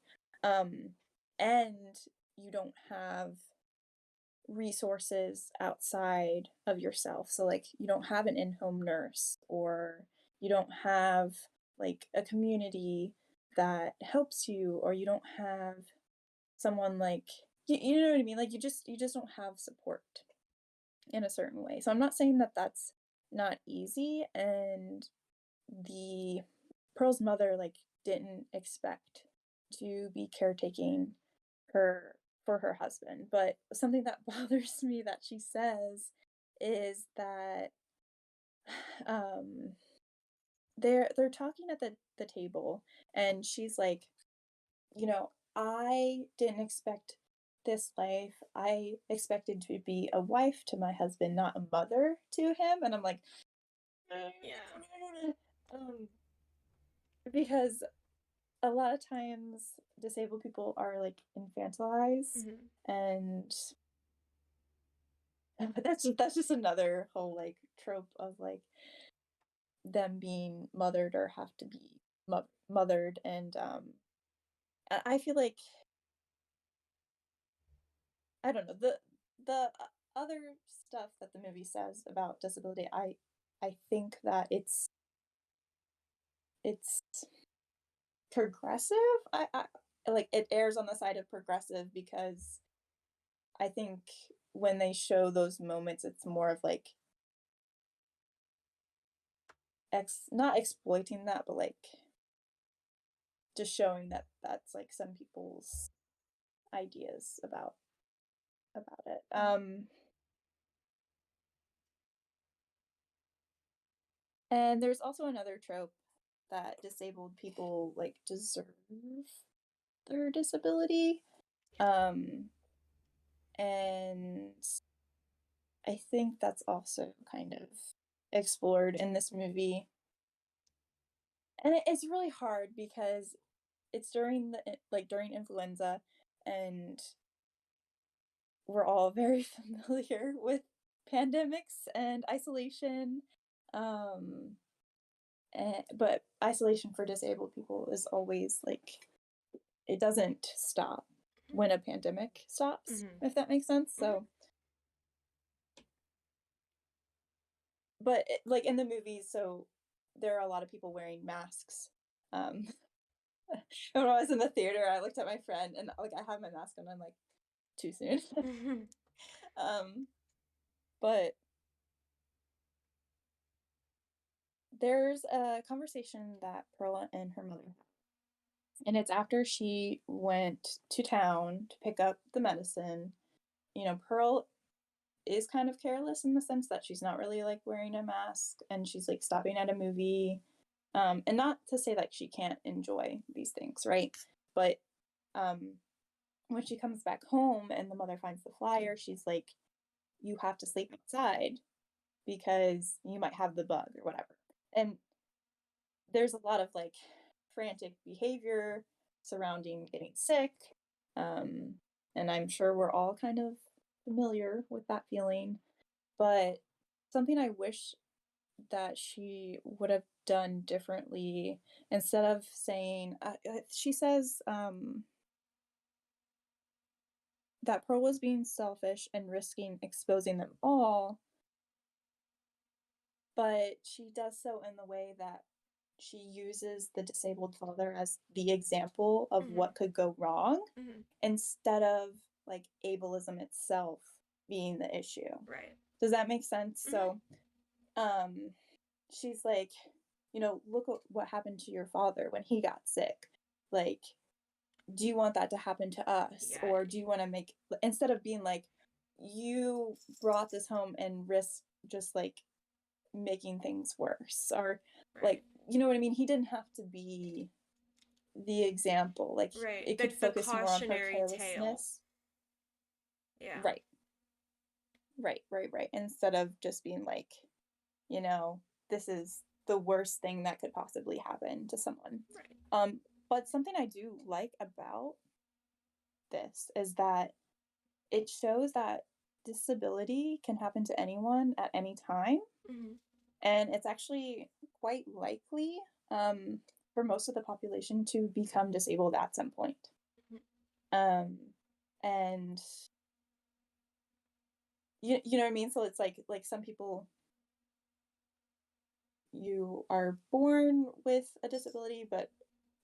Um, and you don't have resources outside of yourself. So, like, you don't have an in home nurse, or you don't have like a community that helps you, or you don't have someone like, you know what I mean? Like, you just don't have support in a certain way. So I'm not saying that that's not easy, and the Pearl's mother like didn't expect to be caretaking her for her husband. But something that bothers me that she says is that um they're talking at the table, and she's like, I didn't expect this life. I expected to be a wife to my husband, not a mother to him. And I'm like, Yeah. um, because a lot of times disabled people are like infantilized, Hmm. and but that's just another whole like trope of like them being mothered or have to be mothered. And I feel like, I don't know, the other stuff that the movie says about disability, I think that it's progressive. I like it airs on the side of progressive, because I think when they show those moments, it's more of like not exploiting that, but like just showing that that's like some people's ideas about it. And there's also another trope that disabled people like deserve their disability. Um, and I think that's also kind of explored in this movie. And it's really hard because it's during influenza, and we're all very familiar with pandemics and isolation. Um, but isolation for disabled people is always like, it doesn't stop when a pandemic stops, Hmm. if that makes sense. Hmm. So, but like in the movies, so there are a lot of people wearing masks. Um, when I was in the theater, I looked at my friend, and like I had my mask on. I'm like, too soon. Hmm. um, but there's a conversation that Perla and her mother, and it's after she went to town to pick up the medicine. Pearl is kind of careless in the sense that she's not really like wearing a mask, and she's like stopping at a movie. And not to say that she can't enjoy these things, right? But um, when she comes back home and the mother finds the flyer, she's like, you have to sleep outside because you might have the bug or whatever. And there's a lot of like frantic behavior surrounding getting sick. Um, and I'm sure we're all kind of familiar with that feeling, but something I wish that she would have done differently, instead of saying, she says that Pearl was being selfish and risking exposing them all, but she does so in the way that she uses the disabled father as the example of what could go wrong, instead of like ableism itself being the issue. Right. Does that make sense? So she's like, you know, look at what happened to your father when he got sick. Like, do you want that to happen to us? Yeah. Or do you want to make, instead of being like, you brought this home and risked just like making things worse, or like, you know what I mean? He didn't have to be the example. Like, it could focus more on her carelessness. Yeah. Right. Instead of just being like, you know, this is the worst thing that could possibly happen to someone. Right. But something I do like about this is that it shows that disability can happen to anyone at any time. And it's actually quite likely for most of the population to become disabled at some point. And you know what I mean? So it's like some people, you are born with a disability, but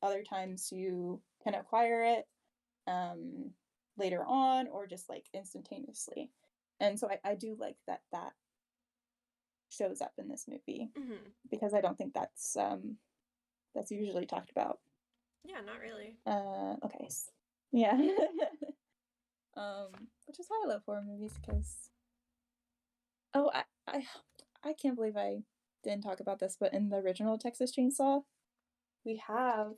other times you can acquire it later on, or just like instantaneously. And so I do like that shows up in this movie, because I don't think that's usually talked about. Yeah, not really. Okay. Yeah. Which is why I love horror movies, because I can't believe I didn't talk about this, but in the original Texas Chainsaw, we have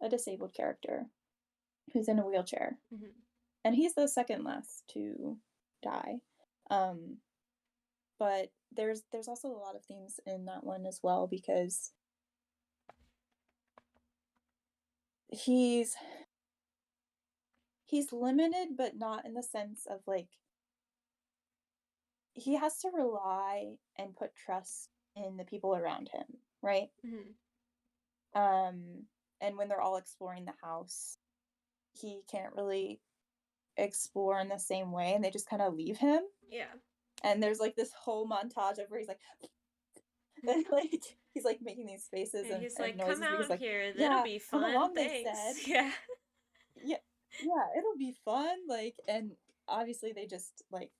a disabled character who's in a wheelchair, and he's the second last to die. But there's also a lot of themes in that one as well, because he's limited, but not in the sense of like, he has to rely and put trust in the people around him, right? And when they're all exploring the house, he can't really explore in the same way, and they just kind of leave him. Yeah. And there's like this whole montage of where he's like and like he's like making these faces and he's like, noises, come out because like, here, that'll be fun. Come along, thanks. They said. Yeah. Yeah, it'll be fun. Like, and obviously they just like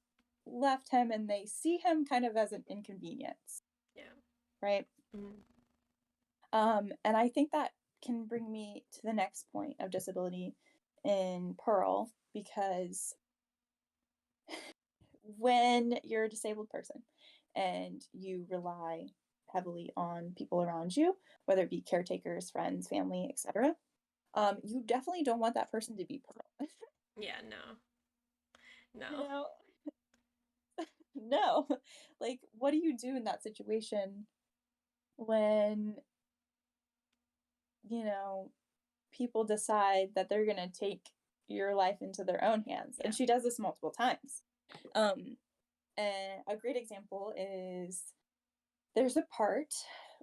left him, and they see him kind of as an inconvenience. Yeah. Right. And I think that can bring me to the next point of disability in Pearl, because when you're a disabled person and you rely heavily on people around you, whether it be caretakers, friends, family, etc., you definitely don't want that person to be Pearl. Yeah, no. You know? No. Like, what do you do in that situation when, you know, people decide that they're going to take your life into their own hands? And she does this multiple times. And a great example is, there's a part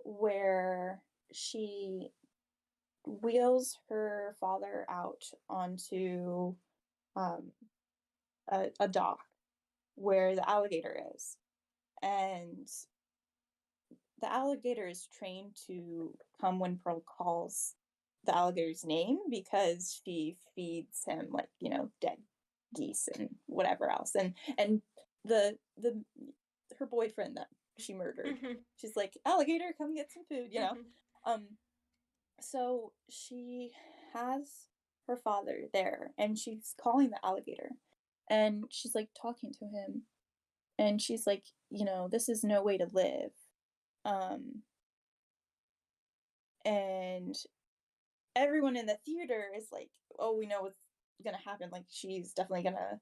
where she wheels her father out onto a dock where the alligator is. And the alligator is trained to come when Pearl calls the alligator's name, because she feeds him, like, you know, dead geese and whatever else. And the her boyfriend that she murdered, she's like, alligator, come get some food, you know. So she has her father there, and she's calling the alligator, and she's like talking to him, and she's like, you know, this is no way to live. And everyone in the theater is like, oh, we know what's gonna happen. Like, she's definitely gonna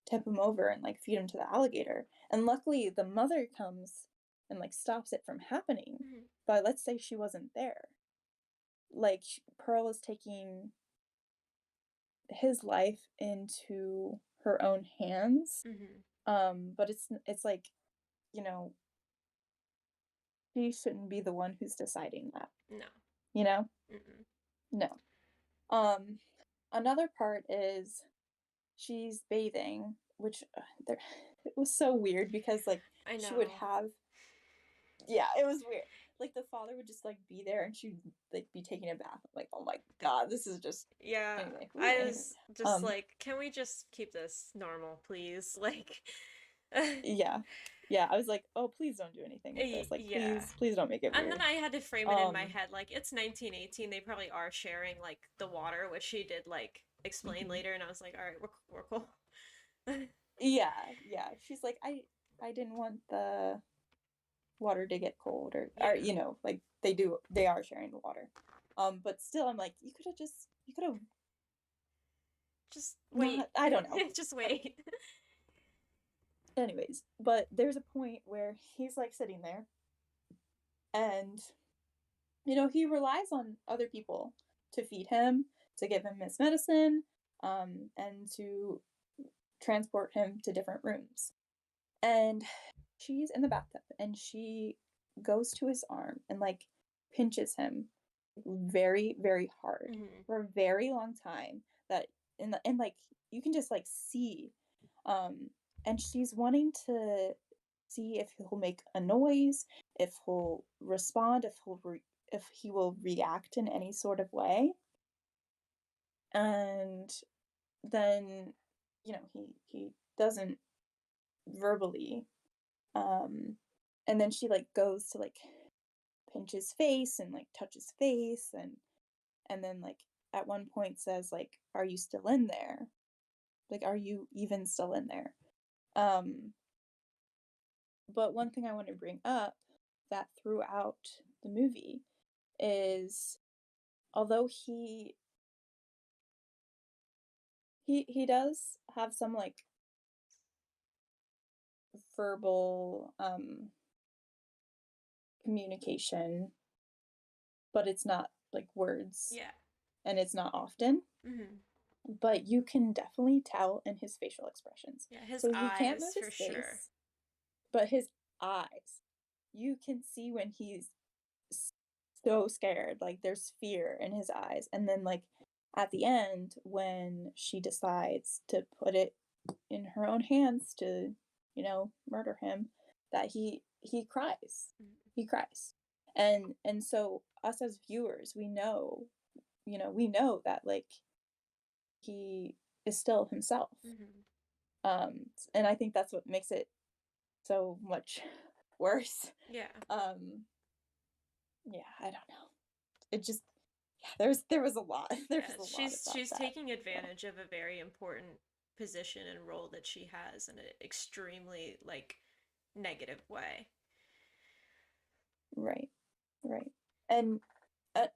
tip him over and like feed him to the alligator. And luckily the mother comes and like stops it from happening. But let's say she wasn't there. Like, Pearl is taking his life into her own hands. But it's like, you know, she shouldn't be the one who's deciding that. No. You know? No. Another part is she's bathing, which it was so weird because like I know. she would have, yeah, it was weird. Like the father would just like be there and she'd like be taking a bath. I'm like, oh my god, this is just, Yeah. anyway. I was just like, can we just keep this normal, please? Like, yeah, I was like, oh, please don't do anything with this. Like, yeah. please don't make it weird. And then I had to frame it in my head, like, it's 1918. They probably are sharing like the water, which she did like explain later, and I was like, all right, we're cool. Yeah. She's like, I didn't want the water to get cold, or you know, like they are sharing the water. But still, I'm like, you could have just wait. I don't know. Just wait. Anyways, but there's a point where he's like sitting there and, you know, he relies on other people to feed him, to give him his medicine, and to transport him to different rooms. And she's in the bathtub and she goes to his arm and like pinches him very, very hard for a very long time. That and like you can just like see, and she's wanting to see if he'll make a noise, if he'll respond, if he will react in any sort of way. And then, you know, he doesn't verbally. And then she like goes to like pinch his face and like touch his face, and then like at one point says like, are you still in there? Like, are you even still in there? But one thing I want to bring up that throughout the movie is, although he does have some like verbal communication, but it's not like words. Yeah. And it's not often. But you can definitely tell in his facial expressions. Yeah, his so eyes, he can't move his for face, sure. but his eyes, you can see when he's so scared. Like there's fear in his eyes. And then like at the end, when she decides to put it in her own hands to, you know, murder him, that he cries. He cries. And so us as viewers, we know, you know, we know that like he is still himself. And I think that's what makes it so much worse. Yeah. Yeah, I don't know. It just, yeah, there was a lot. There's a lot she's about taking advantage of a very important position and role that she has in an extremely like negative way. Right. And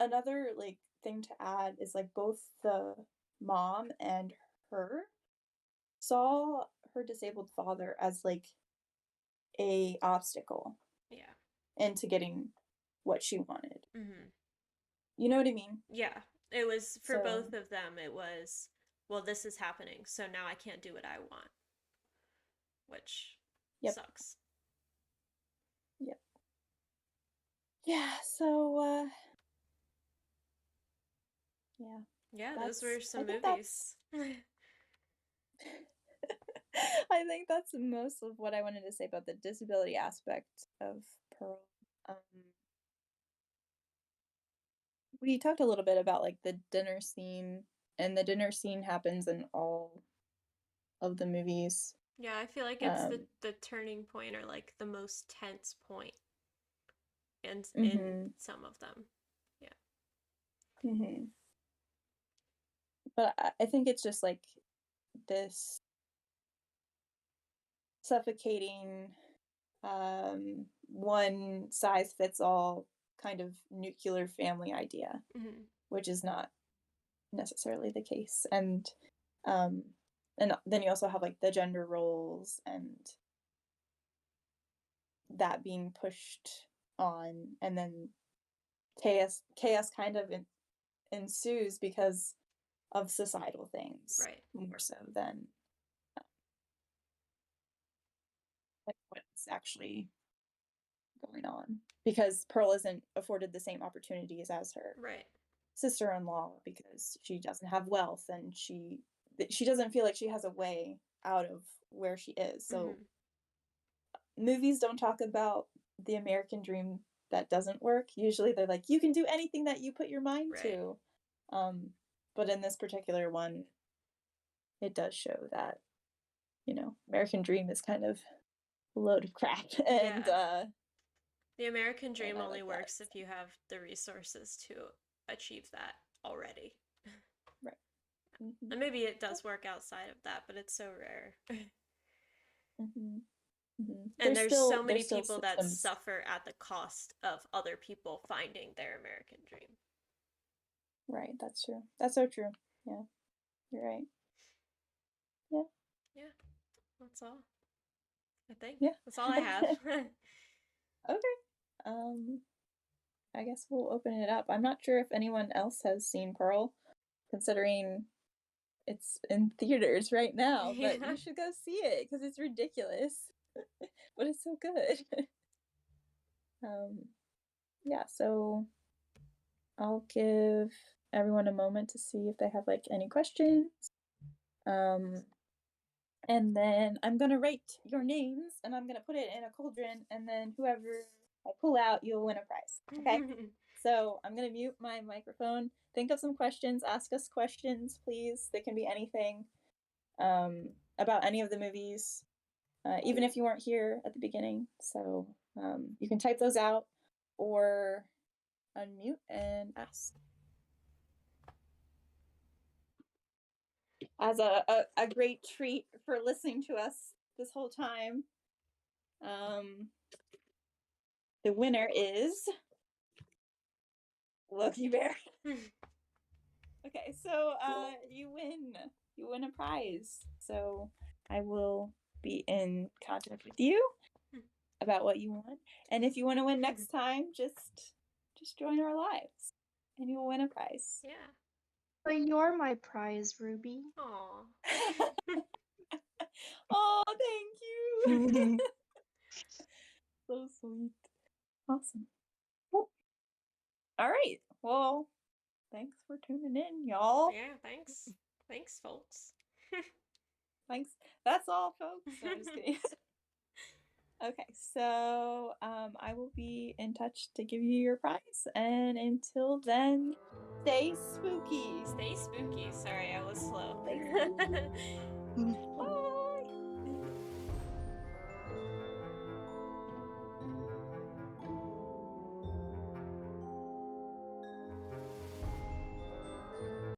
another like thing to add is like both the mom and her saw her disabled father as like a obstacle. Yeah. Into getting what she wanted. You know what I mean? Yeah. It was for both of them. It was, well, this is happening, so now I can't do what I want, which sucks. Yep. Yeah. So. Yeah. Yeah, those were some movies. I think that's most of what I wanted to say about the disability aspect of Pearl. We talked a little bit about like the dinner scene, and the dinner scene happens in all of the movies. Yeah, I feel like it's the turning point, or like the most tense point in some of them. Yeah. But I think it's just like this suffocating, one size fits all kind of nuclear family idea, which is not necessarily the case. And then you also have like the gender roles and that being pushed on, and then chaos kind of ensues because of societal things, Right. more so than like what's actually going on. Because Pearl isn't afforded the same opportunities as her Right. sister-in-law because she doesn't have wealth and she doesn't feel like she has a way out of where she is. So movies don't talk about the American dream that doesn't work. Usually they're like, you can do anything that you put your mind Right. to. But in this particular one, it does show that, you know, American dream is kind of a load of crap. And Yeah. The American dream I only like that. works if you have the resources to achieve that already. Right. Mm-hmm. And maybe it does work outside of that, but it's so rare. Mm-hmm. Mm-hmm. And there's so many still people that systems. suffer at the cost of other people finding their American dream. Right, that's true. That's so true. Yeah, you're right. Yeah. Yeah, that's all. I think. Yeah. That's all I have. Okay. I guess we'll open it up. I'm not sure if anyone else has seen Pearl, considering it's in theaters right now, but Yeah. you should go see it because it's ridiculous, but it's so good. Yeah, so I'll give everyone a moment to see if they have like any questions. And then I'm gonna write your names and I'm gonna put it in a cauldron, and then whoever I pull out, you'll win a prize. Okay? So I'm gonna mute my microphone. Think of some questions. Ask us questions, please. They can be anything about any of the movies, even if you weren't here at the beginning. So you can type those out or unmute and ask. As a great treat for listening to us this whole time, the winner is Loki Bear. Okay, so you win a prize. So I will be in contact with you about what you want, and if you want to win next time, just join our lives, and you will win a prize. Yeah. But you're my prize, Ruby. Aw. Oh, thank you. So sweet. Awesome. Cool. All right. Well, thanks for tuning in, y'all. Yeah, thanks. Thanks, folks. Thanks. That's all, folks. No, I'm just kidding. Okay, so I will be in touch to give you your prize, and until then, stay spooky. Stay spooky. Sorry, I was slow. Stay spooky.